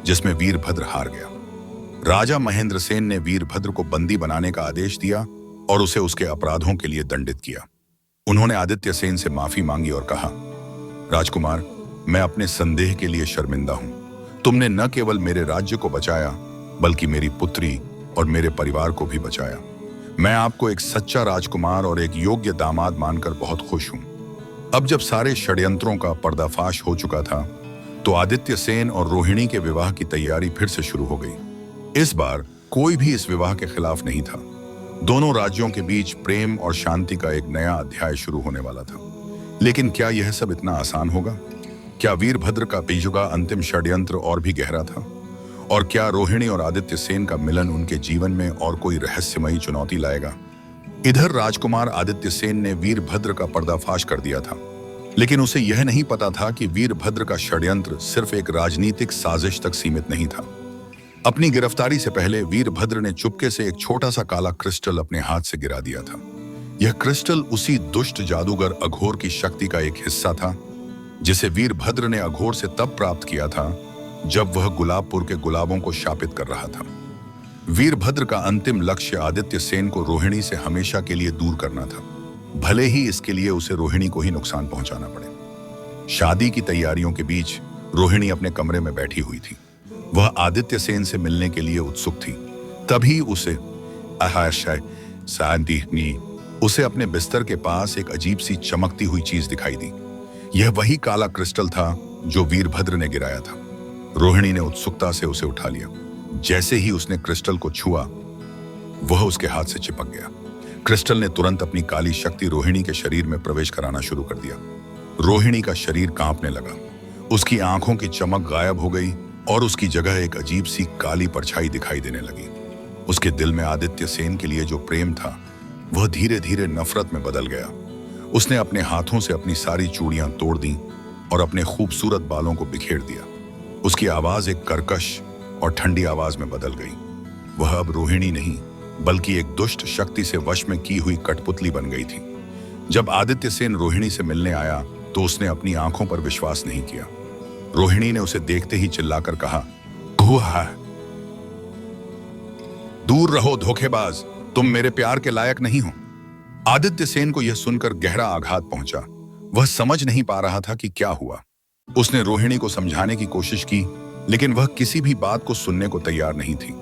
जिसमें वीरभद्र हार गया। राजा महेंद्र सेन ने वीरभद्र को बंदी बनाने का आदेश दिया और उसे उसके अपराधों के लिए दंडित किया। उन्होंने आदित्य सेन से माफी मांगी और कहा, राजकुमार, मैं अपने संदेह के लिए शर्मिंदा हूं। तुमने न केवल मेरे राज्य को बचाया बल्कि मेरी पुत्री और मेरे परिवार को भी बचाया। मैं आपको एक सच्चा राजकुमार और एक योग्य दामाद मानकर बहुत खुश हूं। अब जब सारे षड्यंत्रों का पर्दाफाश हो चुका था तो आदित्य सेन और रोहिणी के विवाह की तैयारी फिर से शुरू हो गई। इस बार कोई भी इस विवाह के खिलाफ नहीं था। दोनों राज्यों के बीच प्रेम और शांति का एक नया अध्याय शुरू होने वाला था। लेकिन क्या यह सब इतना आसान होगा? क्या वीरभद्र का पेचुका अंतिम षड्यंत्र और भी गहरा था? और क्या रोहिणी और आदित्य सेन का मिलन उनके जीवन में और कोई रहस्यमयी चुनौती लाएगा? इधर राजकुमार आदित्य सेन ने वीरभद्र का पर्दाफाश कर दिया था, लेकिन उसे यह नहीं पता था कि वीरभद्र का षड्यंत्र सिर्फ एक राजनीतिक साजिश तक सीमित नहीं था। अपनी गिरफ्तारी से पहले वीरभद्र ने चुपके से एक छोटा सा काला क्रिस्टल अपने हाथ से गिरा दिया था। यह क्रिस्टल उसी दुष्ट जादूगर अघोर की शक्ति का एक हिस्सा था जिसे वीरभद्र ने अघोर से तब प्राप्त किया था जब वह गुलाबपुर के गुलाबों को शापित कर रहा था। वीरभद्र का अंतिम लक्ष्य आदित्य सेन को रोहिणी से हमेशा के लिए दूर करना था, भले ही इसके लिए उसे रोहिणी को ही नुकसान पहुंचाना पड़े। शादी की तैयारियों के बीच रोहिणी अपने कमरे में बैठी हुई थी। वह आदित्य सेन से मिलने के लिए उत्सुक थी। तभी उसे अपने बिस्तर के पास एक अजीब सी चमकती हुई चीज दिखाई दी। यह वही काला क्रिस्टल था जो वीरभद्र ने गिराया था। रोहिणी ने उत्सुकता से उसे उठा लिया। जैसे ही उसने क्रिस्टल को छुआ, वह उसके हाथ से चिपक गया। क्रिस्टल ने तुरंत अपनी काली शक्ति रोहिणी के शरीर में प्रवेश कराना शुरू कर दिया। रोहिणी का शरीर कांपने लगा, उसकी आंखों की चमक गायब हो गई और उसकी जगह एक अजीब सी काली परछाई दिखाई देने लगी। उसके दिल में आदित्य सेन के लिए जो प्रेम था वह धीरे धीरे नफरत में बदल गया। उसने अपने हाथों से अपनी सारी चूड़ियां तोड़ दी और अपने खूबसूरत बालों को बिखेर दिया। उसकी आवाज एक कर्कश और ठंडी आवाज में बदल गई। वह अब रोहिणी नहीं बल्कि एक दुष्ट शक्ति से वश में की हुई कठपुतली बन गई थी। जब आदित्य सेन रोहिणी से मिलने आया तो उसने अपनी आंखों पर विश्वास नहीं किया। रोहिणी ने उसे देखते ही चिल्लाकर कहा, दूर रहो धोखेबाज, तुम मेरे प्यार के लायक नहीं हो। आदित्य सेन को यह सुनकर गहरा आघात पहुंचा। वह समझ नहीं पा रहा था कि क्या हुआ। उसने रोहिणी को समझाने की कोशिश की, लेकिन वह किसी भी बात को सुनने को तैयार नहीं थी।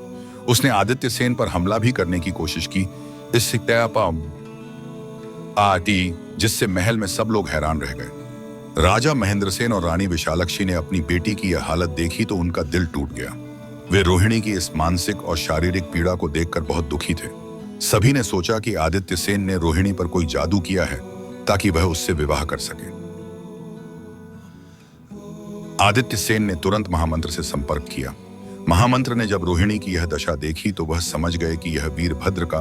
उसने आदित्य सेन पर हमला भी करने की कोशिश की, जिससे महल में सब लोग हैरान रह गए। राजा महेंद्र सेन और रानी विशालक्षी ने अपनी बेटी की यह हालत देखी तो उनका दिल टूट गया। वे रोहिणी की इस मानसिक और शारीरिक पीड़ा को देखकर बहुत दुखी थे। सभी ने सोचा कि आदित्य सेन ने रोहिणी पर कोई जादू किया है ताकि वह उससे विवाह कर सके। आदित्य सेन ने तुरंत महामंत्र से संपर्क किया। महामंत्र ने जब रोहिणी की यह दशा देखी तो वह समझ गए कि यह वीरभद्र का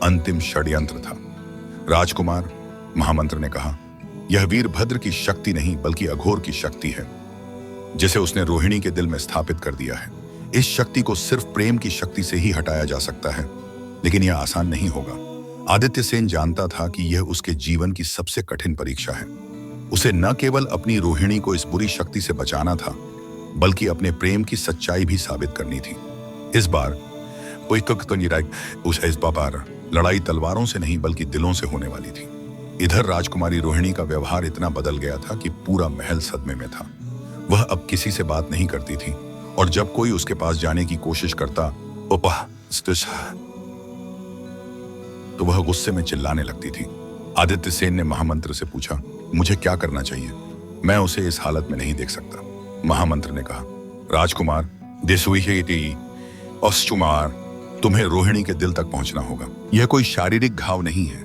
अंतिम षड्यंत्र था। राजकुमार, महामंत्र ने कहा, यह वीरभद्र की शक्ति नहीं बल्कि अघोर की शक्ति है जिसे उसने रोहिणी के दिल में स्थापित कर दिया है। इस शक्ति को सिर्फ प्रेम की शक्ति से ही हटाया जा सकता है, लेकिन यह आसान नहीं होगा। आदित्य सेन जानता था कि यह उसके जीवन की सबसे कठिन परीक्षा है। उसे न केवल अपनी रोहिणी को इस बुरी शक्ति से बचाना था बल्कि अपने प्रेम की सच्चाई भी साबित करनी थी। इस बार लड़ाई तलवारों से नहीं बल्कि दिलों से होने वाली थी। इधर राजकुमारी रोहिणी का व्यवहार इतना बदल गया था कि पूरा महल सदमे में था। वह अब किसी से बात नहीं करती थी और जब कोई उसके पास जाने की कोशिश करता तो वह गुस्से में चिल्लाने लगती थी। आदित्य सेन ने महामंत्र से पूछा, मुझे क्या करना चाहिए? मैं उसे इस हालत में नहीं देख सकता। महामंत्र ने कहा, राजकुमार तुम्हें रोहिणी के दिल तक पहुंचना होगा। यह कोई शारीरिक घाव नहीं है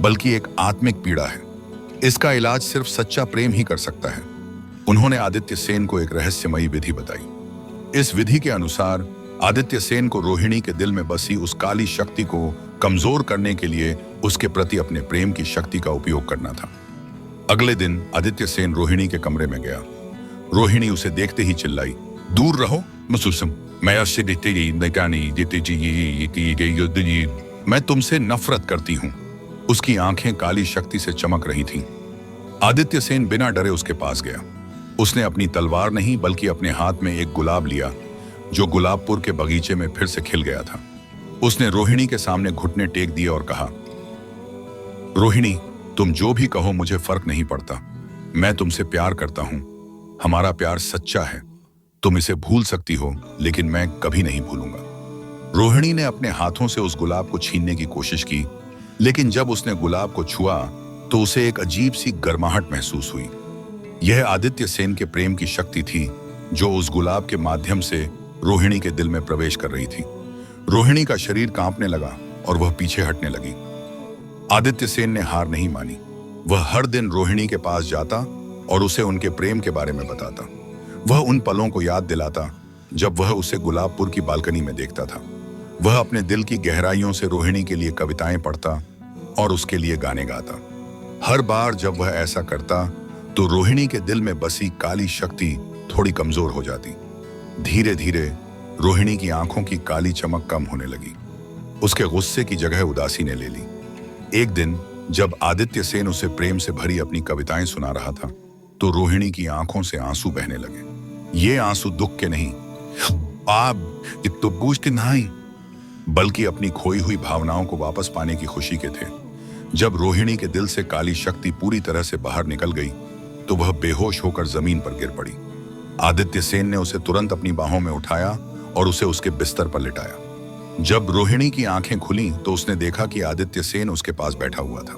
बल्कि एक आत्मिक पीड़ा है। इसका इलाज सिर्फ सच्चा प्रेम ही कर सकता है। उन्होंने आदित्य सेन को एक रहस्यमयी विधि बताई। इस विधि के अनुसार आदित्य सेन को रोहिणी के दिल में बसी उस काली शक्ति को कमजोर करने के लिए उसके प्रति अपने प्रेम की शक्ति का उपयोग करना था। अगले दिन आदित्य सेन रोहिणी के कमरे में गया। रोहिणी उसे देखते ही चिल्लाई, दूर रहो मसूसम, मैं तुमसे नफरत करती हूं। उसकी आंखें काली शक्ति से चमक रही थीं। आदित्य सेन बिना डरे उसके पास गया। उसने अपनी तलवार नहीं बल्कि अपने हाथ में एक गुलाब लिया जो गुलाबपुर के बगीचे में फिर से खिल गया था। उसने रोहिणी के सामने घुटने टेक दिए और कहा, रोहिणी, तुम जो भी कहो मुझे फर्क नहीं पड़ता। मैं तुमसे प्यार करता हूं। हमारा प्यार सच्चा है। तुम इसे भूल सकती हो लेकिन मैं कभी नहीं भूलूंगा। रोहिणी ने अपने हाथों से उस गुलाब को छीनने की कोशिश की, लेकिन जब उसने गुलाब को छुआ तो उसे एक अजीब सी गर्माहट महसूस हुई। यह आदित्य सेन के प्रेम की शक्ति थी जो उस गुलाब के माध्यम से रोहिणी के दिल में प्रवेश कर रही थी। रोहिणी का शरीर कांपने लगा और वह पीछे हटने लगी। आदित्य सेन ने हार नहीं मानी। वह हर दिन रोहिणी के पास जाता और उसे उनके प्रेम के बारे में बताता। वह उन पलों को याद दिलाता जब वह उसे गुलाबपुर की बालकनी में देखता था। वह अपने दिल की गहराइयों से रोहिणी के लिए कविताएं पढ़ता और उसके लिए गाने गाता। हर बार जब वह ऐसा करता तो रोहिणी के दिल में बसी काली शक्ति थोड़ी कमजोर हो जाती। धीरे धीरे रोहिणी की आंखों की काली चमक कम होने लगी। उसके गुस्से की जगह उदासी ने ले ली। एक दिन जब आदित्य सेन उसे प्रेम से भरी अपनी कविताएं सुना रहा था तो रोहिणी की आंखों से आंसू बहने लगे। ये आंसू दुख के नहीं, नहीं बल्कि अपनी खोई हुई भावनाओं को वापस पाने की खुशी के थे। जब रोहिणी के दिल से काली शक्ति पूरी तरह से बाहर निकल गई तो वह बेहोश होकर जमीन पर गिर पड़ी। आदित्य सेन ने उसे तुरंत अपनी बाहों में उठाया और उसे उसके बिस्तर पर लिटाया। जब रोहिणी की आंखें खुली तो उसने देखा कि आदित्य सेन उसके पास बैठा हुआ था।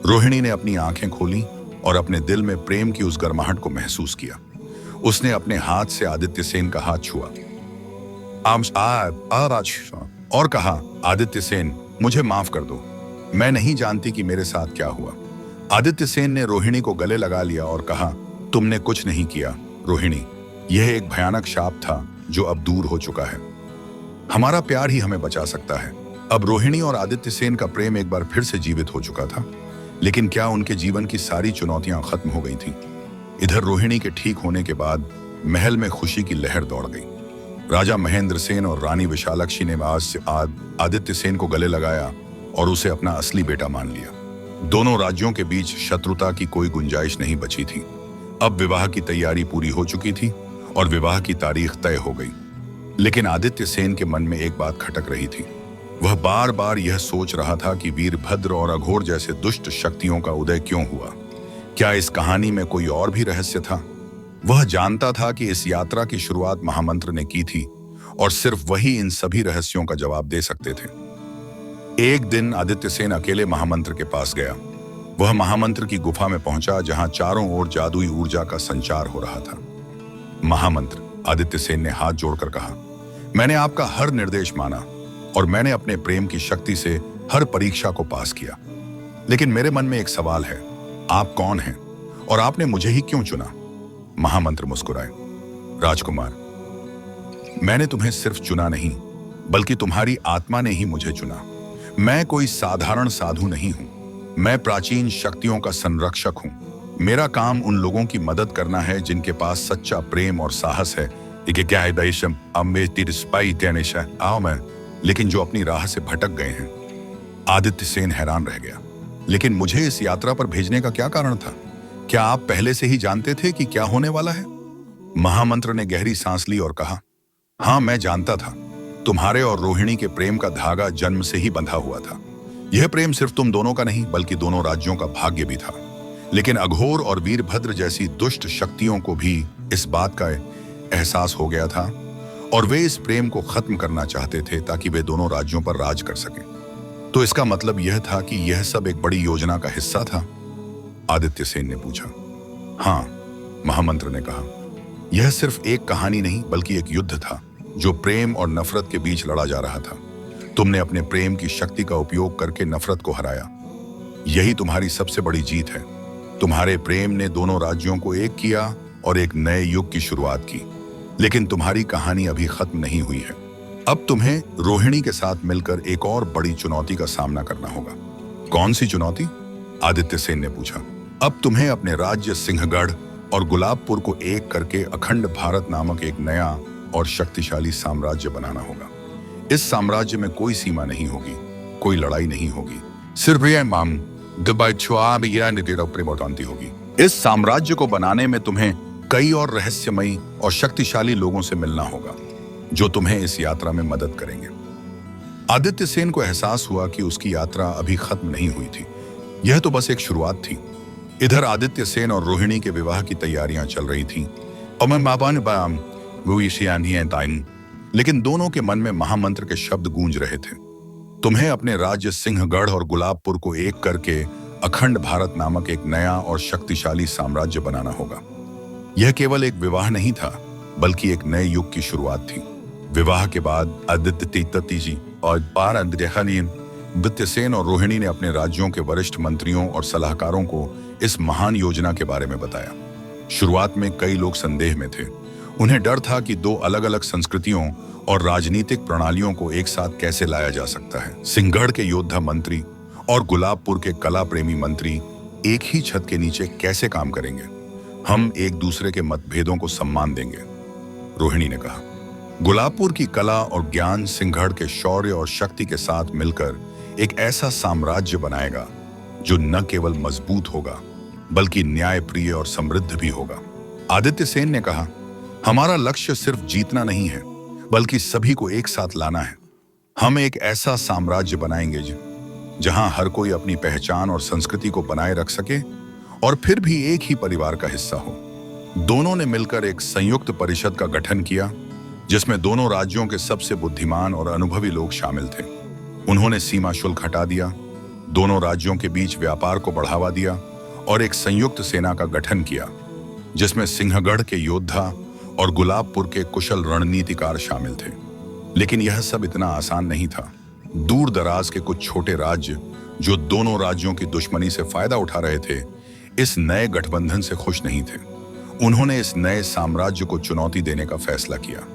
रोहिणी ने अपनी आंखें खोली और अपने दिल में प्रेम की उस गर्माहट को महसूस किया। उसने अपने हाथ से आदित्य सेन का हाथ छुआ और कहा, आदित्य सेन, मुझे माफ कर दो। मैं नहीं जानती कि मेरे साथ क्या हुआ। आदित्य सेन ने रोहिणी को गले लगा लिया और कहा, तुमने कुछ नहीं किया रोहिणी। यह एक भयानक शाप था जो अब दूर हो चुका है। हमारा प्यार ही हमें बचा सकता है। अब रोहिणी और आदित्य सेन का प्रेम एक बार फिर से जीवित हो चुका था। लेकिन क्या उनके जीवन की सारी चुनौतियां खत्म हो गई थीं? इधर रोहिणी के ठीक होने के बाद महल में खुशी की लहर दौड़ गई। राजा महेंद्र सेन और रानी विशालाक्षी ने आदित्य सेन को गले लगाया और उसे अपना असली बेटा मान लिया। दोनों राज्यों के बीच शत्रुता की कोई गुंजाइश नहीं बची थी। अब विवाह की तैयारी पूरी हो चुकी थी और विवाह की तारीख तय हो गई। लेकिन आदित्य सेन के मन में एक बात खटक रही थी। वह बार बार यह सोच रहा था कि वीरभद्र और अघोर जैसे दुष्ट शक्तियों का उदय क्यों हुआ। क्या इस कहानी में कोई और भी रहस्य था? वह जानता था कि इस यात्रा की शुरुआत महामंत्र ने की थी और सिर्फ वही इन सभी रहस्यों का जवाब दे सकते थे। एक दिन आदित्य सेन अकेले महामंत्र के पास गया। वह महामंत्र की गुफा में पहुंचा जहां चारों ओर जादुई ऊर्जा का संचार हो रहा था। महामंत्र, आदित्य सेन ने हाथ जोड़कर कहा, मैंने आपका हर निर्देश माना और मैंने अपने प्रेम की शक्ति से हर परीक्षा को पास किया। लेकिन मेरे मन में एक सवाल है, आप कौन हैं और आपने मुझे ही क्यों चुना? महामंत्र मुस्कुराए, राजकुमार, मैंने तुम्हें सिर्फ चुना नहीं बल्कि तुम्हारी आत्मा ने ही मुझे चुना। मैं कोई साधारण साधु नहीं हूं। मैं प्राचीन शक्तियों का संरक्षक हूं। मेरा काम उन लोगों की मदद करना है जिनके पास सच्चा प्रेम और साहस है। लेकिन जो अपनी राह से भटक गए हैं। आदित्य सेन हैरान रह गया। लेकिन मुझे इस यात्रा पर भेजने का क्या कारण था? क्या आप पहले से ही जानते थे कि क्या होने वाला है? महामंत्र ने गहरी सांस ली और कहा, हाँ, मैं जानता था। तुम्हारे और रोहिणी के प्रेम का धागा जन्म से ही बंधा हुआ था। यह प्रेम सिर्फ तुम दोनों का नहीं बल्कि दोनों राज्यों का भाग्य भी था। लेकिन अघोर और वीरभद्र जैसी दुष्ट शक्तियों को भी इस बात का एहसास हो गया था और वे इस प्रेम को खत्म करना चाहते थे ताकि वे दोनों राज्यों पर राज कर सकें। तो इसका मतलब यह था कि यह सब एक बड़ी योजना का हिस्सा था? आदित्य सेन ने पूछा। हाँ, महामंत्र ने कहा। यह सिर्फ एक कहानी नहीं बल्कि एक युद्ध था जो प्रेम और नफरत के बीच लड़ा जा रहा था। तुमने अपने प्रेम की शक्ति का उपयोग करके नफरत को हराया। यही तुम्हारी सबसे बड़ी जीत है। तुम्हारे प्रेम ने दोनों राज्यों को एक किया और एक नए युग की शुरुआत की। लेकिन तुम्हारी कहानी अभी खत्म नहीं हुई है। अब तुम्हें रोहिणी के साथ मिलकर एक और बड़ी चुनौती का सामना करना होगा। कौन सी चुनौती? आदित्य सेन ने पूछा। अब तुम्हें अपने राज्य सिंहगढ़ और गुलाबपुर को एक करके अखंड भारत नामक एक नया और शक्तिशाली साम्राज्य बनाना होगा। इस साम्राज्य में कोई सीमा नहीं होगी, कोई लड़ाई नहीं होगी, सिर्फ होगी। इस साम्राज्य को बनाने में तुम्हें कई और रहस्यमयी और शक्तिशाली लोगों से मिलना होगा जो तुम्हें इस यात्रा में मदद करेंगे। आदित्य सेन को एहसास हुआ कि उसकी यात्रा अभी खत्म नहीं हुई थी। यह तो बस एक शुरुआत थी। इधर आदित्य सेन और रोहिणी के विवाह की तैयारियां चल रही थीं लेकिन दोनों के मन में महामंत्र के शब्द गूंज रहे थे। तुम्हें अपने राज्य सिंहगढ़ और गुलाबपुर को एक करके अखंड भारत नामक एक नया और शक्तिशाली साम्राज्य बनाना होगा। यह केवल एक विवाह नहीं था बल्कि एक नए युग की शुरुआत थी। विवाह के बाद आदित्य जी और आदित्य सेन और रोहिणी ने अपने राज्यों के वरिष्ठ मंत्रियों और सलाहकारों को इस महान योजना के बारे में बताया। शुरुआत में कई लोग संदेह में थे। उन्हें डर था कि दो अलग अलग संस्कृतियों और राजनीतिक प्रणालियों को एक साथ कैसे लाया जा सकता है। सिंहगढ़ के योद्धा मंत्री और गुलाबपुर के कला प्रेमी मंत्री एक ही छत के नीचे कैसे काम करेंगे? हम एक दूसरे के मतभेदों को सम्मान देंगे, रोहिणी ने कहा। गुलाबपुर की कला और ज्ञान सिंहगढ़ के शौर्य और शक्ति के साथ मिलकर एक ऐसा साम्राज्य बनाएगा जो न केवल मजबूत होगा बल्कि न्यायप्रिय और समृद्ध भी होगा। आदित्य सेन ने कहा, हमारा लक्ष्य सिर्फ जीतना नहीं है बल्कि सभी को एक साथ लाना है। हम एक ऐसा साम्राज्य बनाएंगे जहां हर कोई अपनी पहचान और संस्कृति को बनाए रख सके और फिर भी एक ही परिवार का हिस्सा हो। दोनों ने मिलकर एक संयुक्त परिषद का गठन किया जिसमें दोनों राज्यों के सबसे बुद्धिमान और अनुभवी लोग शामिल थे। उन्होंने सीमा शुल्क हटा दिया, दोनों राज्यों के बीच व्यापार को बढ़ावा दिया और एक संयुक्त सेना का गठन किया जिसमें सिंहगढ़ के योद्धा और गुलाबपुर के कुशल रणनीतिकार शामिल थे। लेकिन यह सब इतना आसान नहीं था। दूर दराज के कुछ छोटे राज्य जो दोनों राज्यों की दुश्मनी से फायदा उठा रहे थे, इस नए गठबंधन से खुश नहीं थे। उन्होंने इस नए साम्राज्य को चुनौती देने का फैसला किया।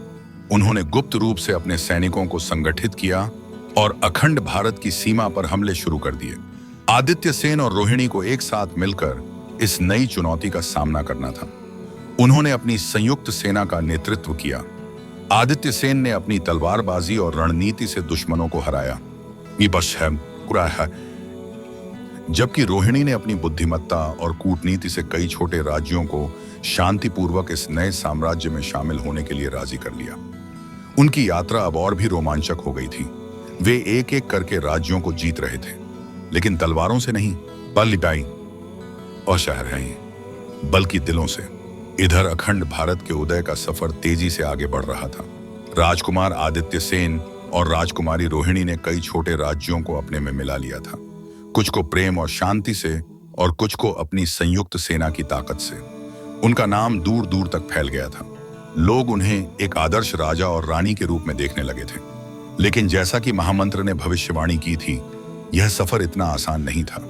उन्होंने गुप्त रूप से अपने सैनिकों को संगठित किया और अखंड भारत की सीमा पर हमले शुरू कर दिए। आदित्य सेन और रोहिणी को एक साथ मिलकर इस नई चुनौती का सामना करना था। उन्होंने अपनी संयुक्त सेना का नेतृत्व किया। आदित्य सेन ने अपनी तलवारबाजी और रणनीति से दुश्मनों को हराया, ये बस है पूरा है, जबकि रोहिणी ने अपनी बुद्धिमत्ता और कूटनीति से कई छोटे राज्यों को शांतिपूर्वक इस नए साम्राज्य में शामिल होने के लिए राजी कर लिया। उनकी यात्रा अब और भी रोमांचक हो गई थी। वे एक एक करके राज्यों को जीत रहे थे, लेकिन तलवारों से नहीं, बलिदाई और शहर है बल्कि दिलों से। इधर अखंड भारत के उदय का सफर तेजी से आगे बढ़ रहा था। राजकुमार आदित्य सेन और राजकुमारी रोहिणी ने कई छोटे राज्यों को अपने में मिला लिया था, कुछ को प्रेम और शांति से और कुछ को अपनी संयुक्त सेना की ताकत से। उनका नाम दूर दूर तक फैल गया था। लोग उन्हें एक आदर्श राजा और रानी के रूप में देखने लगे थे। लेकिन जैसा कि महामंत्र ने भविष्यवाणी की थी, यह सफर इतना आसान नहीं था।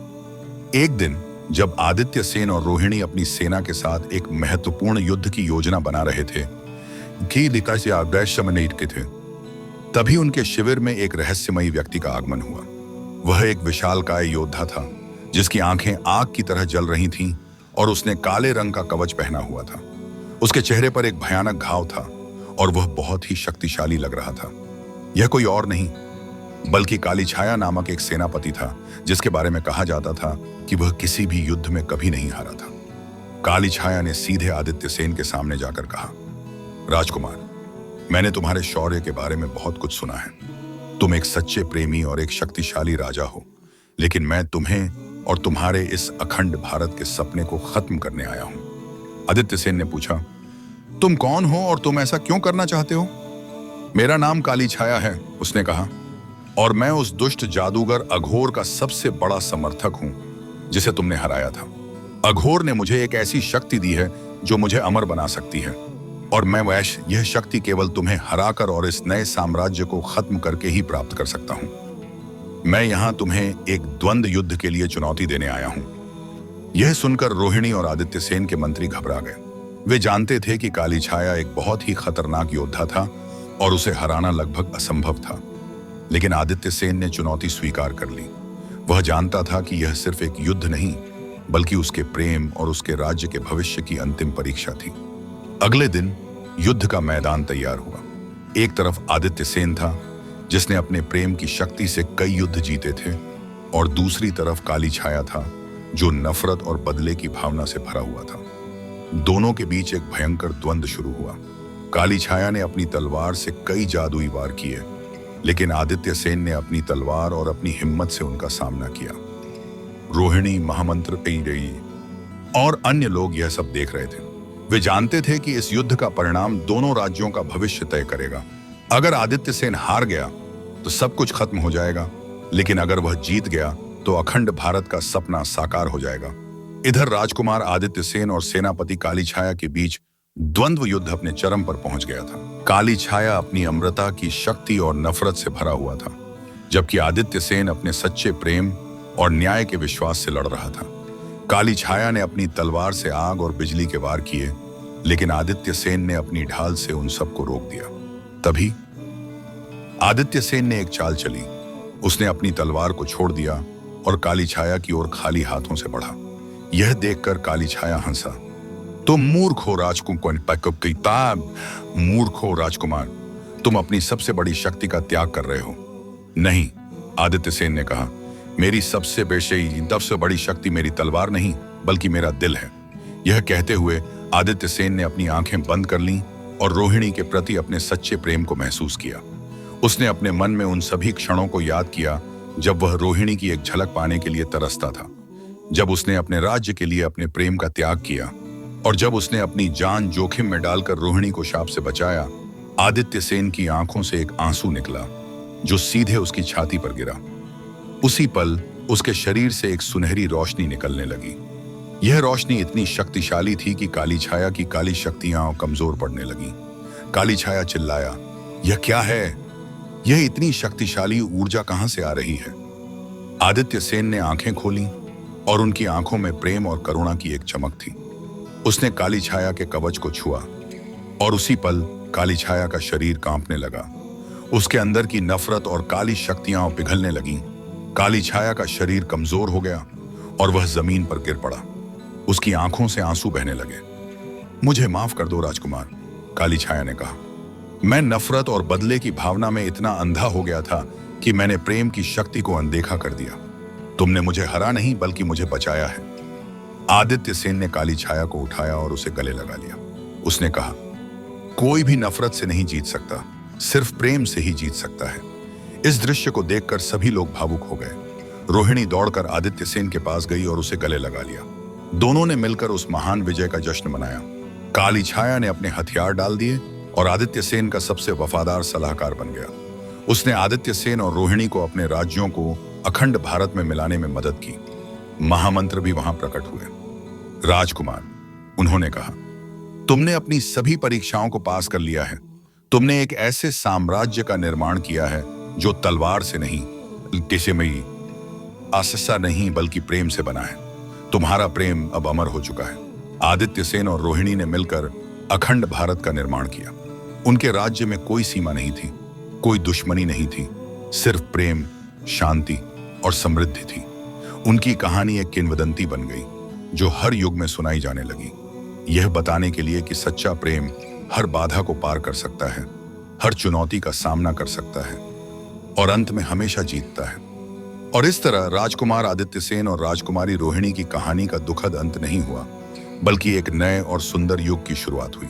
एक दिन जब आदित्य सेन और रोहिणी अपनी सेना के साथ एक महत्वपूर्ण युद्ध की योजना बना रहे थे तभी उनके शिविर में एक रहस्यमयी व्यक्ति का आगमन हुआ। वह एक विशालकाय योद्धा था जिसकी आंखें आग की तरह जल रही थीं और उसने काले रंग का कवच पहना हुआ था। उसके चेहरे पर एक भयानक घाव था और वह बहुत ही शक्तिशाली लग रहा था। यह कोई और नहीं बल्कि काली छाया नामक एक सेनापति था जिसके बारे में कहा जाता था कि वह किसी भी युद्ध में कभी नहीं हारा था। काली छाया ने सीधे आदित्य सेन के सामने जाकर कहा, राजकुमार, मैंने तुम्हारे शौर्य के बारे में बहुत कुछ सुना है। तुम एक सच्चे प्रेमी और एक शक्तिशाली राजा हो, लेकिन मैं तुम्हें और तुम्हारे इस अखंड भारत के सपने को खत्म करने आया हूं। आदित्य सेन ने पूछा, तुम कौन हो और तुम ऐसा क्यों करना चाहते हो? मेरा नाम काली छाया है, उसने कहा, और मैं उस दुष्ट जादूगर अघोर का सबसे बड़ा समर्थक हूं जिसे तुमने हराया था। अघोर ने मुझे एक ऐसी शक्ति दी है जो मुझे अमर बना सकती है, और मैं वैश्य यह शक्ति केवल तुम्हें हराकर और इस नए साम्राज्य को खत्म करके ही प्राप्त कर सकता हूं। मैं यहां तुम्हें एक द्वंद्व युद्ध के लिए चुनौती देने आया हूं। यह सुनकर रोहिणी और आदित्य सेन के मंत्री घबरा गए। वे जानते थे कि काली छाया एक बहुत ही खतरनाक योद्धा था और उसे हराना लगभग असंभव था, लेकिन आदित्य सेन ने चुनौती स्वीकार कर ली। वह जानता था कि यह सिर्फ एक युद्ध नहीं, बल्कि उसके प्रेम और उसके राज्य के भविष्य की अंतिम परीक्षा थी। अगले दिन युद्ध का मैदान तैयार हुआ। एक तरफ आदित्य सेन था, जिसने अपने प्रेम की शक्ति से कई युद्ध जीते थे, और दूसरी तरफ काली छाया था, जो नफरत और बदले की भावना से भरा हुआ था। दोनों के बीच एक भयंकर द्वंद्व शुरू हुआ। काली छाया ने अपनी तलवार से कई जादुई वार किए, लेकिन आदित्य सेन ने अपनी तलवार और अपनी हिम्मत से उनका सामना किया। रोहिणी, महामंत्र रही और अन्य लोग यह सब देख रहे थे। वे जानते थे कि इस युद्ध का परिणाम दोनों राज्यों का भविष्य तय करेगा। अगर आदित्य सेन हार गया तो सब कुछ खत्म हो जाएगा, लेकिन अगर वह जीत गया तो अखंड भारत का सपना साकार हो जाएगा। इधर राजकुमार आदित्य सेन और सेनापति काली छाया के बीच द्वंद्व युद्ध अपने चरम पर पहुंच गया था। काली छाया अपनी अमरता की शक्ति और नफरत से भरा हुआ था, जबकि आदित्य सेन अपने सच्चे प्रेम और न्याय के विश्वास से लड़ रहा था। काली छाया ने अपनी तलवार से आग और बिजली के वार किए, लेकिन आदित्य सेन ने अपनी ढाल से उन सबको रोक दिया। तभी आदित्य सेन ने एक चाल चली। उसने अपनी तलवार को छोड़ दिया और काली छाया की ओर खाली हाथों से बढ़ा। यह देखकर काली छाया हंसा। तुम मूर्ख हो राजकुमार, मूर्ख हो राजकुमार, तुम अपनी सबसे बड़ी शक्ति का त्याग कर रहे हो। नहीं, आदित्य सेन ने कहा, मेरी सबसे बड़ी शक्ति मेरी तलवार नहीं, बल्कि मेरा दिल है। यह कहते हुए आदित्य सेन ने अपनी आंखें बंद कर लीं और रोहिणी के प्रति अपने सच्चे प्रेम को महसूस किया। उसने अपने मन में उन सभी क्षणों को याद किया जब वह रोहिणी की एक झलक पाने के लिए तरसता था, जब उसने अपने राज्य के लिए अपने प्रेम का त्याग किया, और जब उसने अपनी जान जोखिम में डालकर रोहिणी को शाप से बचाया। आदित्य सेन की आंखों से एक आंसू निकला, जो सीधे उसकी छाती पर गिरा। उसी पल उसके शरीर से एक सुनहरी रोशनी निकलने लगी। यह रोशनी इतनी शक्तिशाली थी कि काली छाया की काली शक्तियां कमजोर पड़ने लगीं। काली छाया चिल्लाया, यह क्या है? यह इतनी शक्तिशाली ऊर्जा कहां से आ रही है? आदित्य सेन ने आंखें खोलीं और उनकी आंखों में प्रेम और करुणा की एक चमक थी। उसने काली छाया के कवच को छुआ और उसी पल काली छाया का शरीर कांपने लगा। उसके अंदर की नफरत और काली शक्तियां पिघलने लगीं। काली छाया का शरीर कमजोर हो गया और वह जमीन पर गिर पड़ा। उसकी आंखों से आंसू बहने लगे। मुझे माफ कर दो राजकुमार, काली छाया ने कहा। मैं नफरत और बदले की भावना में इतना अंधा हो गया था कि मैंने प्रेम की शक्ति को अनदेखा कर दिया। तुमने मुझे हरा नहीं, बल्कि मुझे बचाया है। आदित्य सेन ने काली छाया को उठाया और उसे गले लगा लिया। उसने कहा, कोई भी नफरत से नहीं जीत सकता, सिर्फ प्रेम से ही जीत सकता है। इस दृश्य को देखकर सभी लोग भावुक हो गए। रोहिणी दौड़कर आदित्य सेन के पास गई और उसे गले लगा लिया। दोनों ने मिलकर उस महान विजय का जश्न मनाया। काली छाया ने अपने हथियार डाल दिए और आदित्य सेन का सबसे वफादार सलाहकार बन गया। उसने आदित्य सेन और रोहिणी को अपने राज्यों को अखंड भारत में मिलाने में मदद की। महामंत्र भी वहां प्रकट हुए। राजकुमार, उन्होंने कहा, तुमने अपनी सभी परीक्षाओं को पास कर लिया है। तुमने एक ऐसे साम्राज्य का निर्माण किया है जो तलवार से नहीं, आससा नहीं, बल्कि प्रेम से बना है। तुम्हारा प्रेम अब अमर हो चुका है। आदित्य सेन और रोहिणी ने मिलकर अखंड भारत का निर्माण किया। उनके राज्य में कोई सीमा नहीं थी, कोई दुश्मनी नहीं थी, सिर्फ प्रेम, शांति और समृद्धि थी। उनकी कहानी एक किंवदंती बन गई जो हर युग में सुनाई जाने लगी, यह बताने के लिए कि सच्चा प्रेम हर बाधा को पार कर सकता है, हर चुनौती का सामना कर सकता है और अंत में हमेशा जीतता है। और इस तरह राजकुमार आदित्य सेन और राजकुमारी रोहिणी की कहानी का दुखद अंत नहीं हुआ, बल्कि एक नए और सुंदर युग की शुरुआत हुई।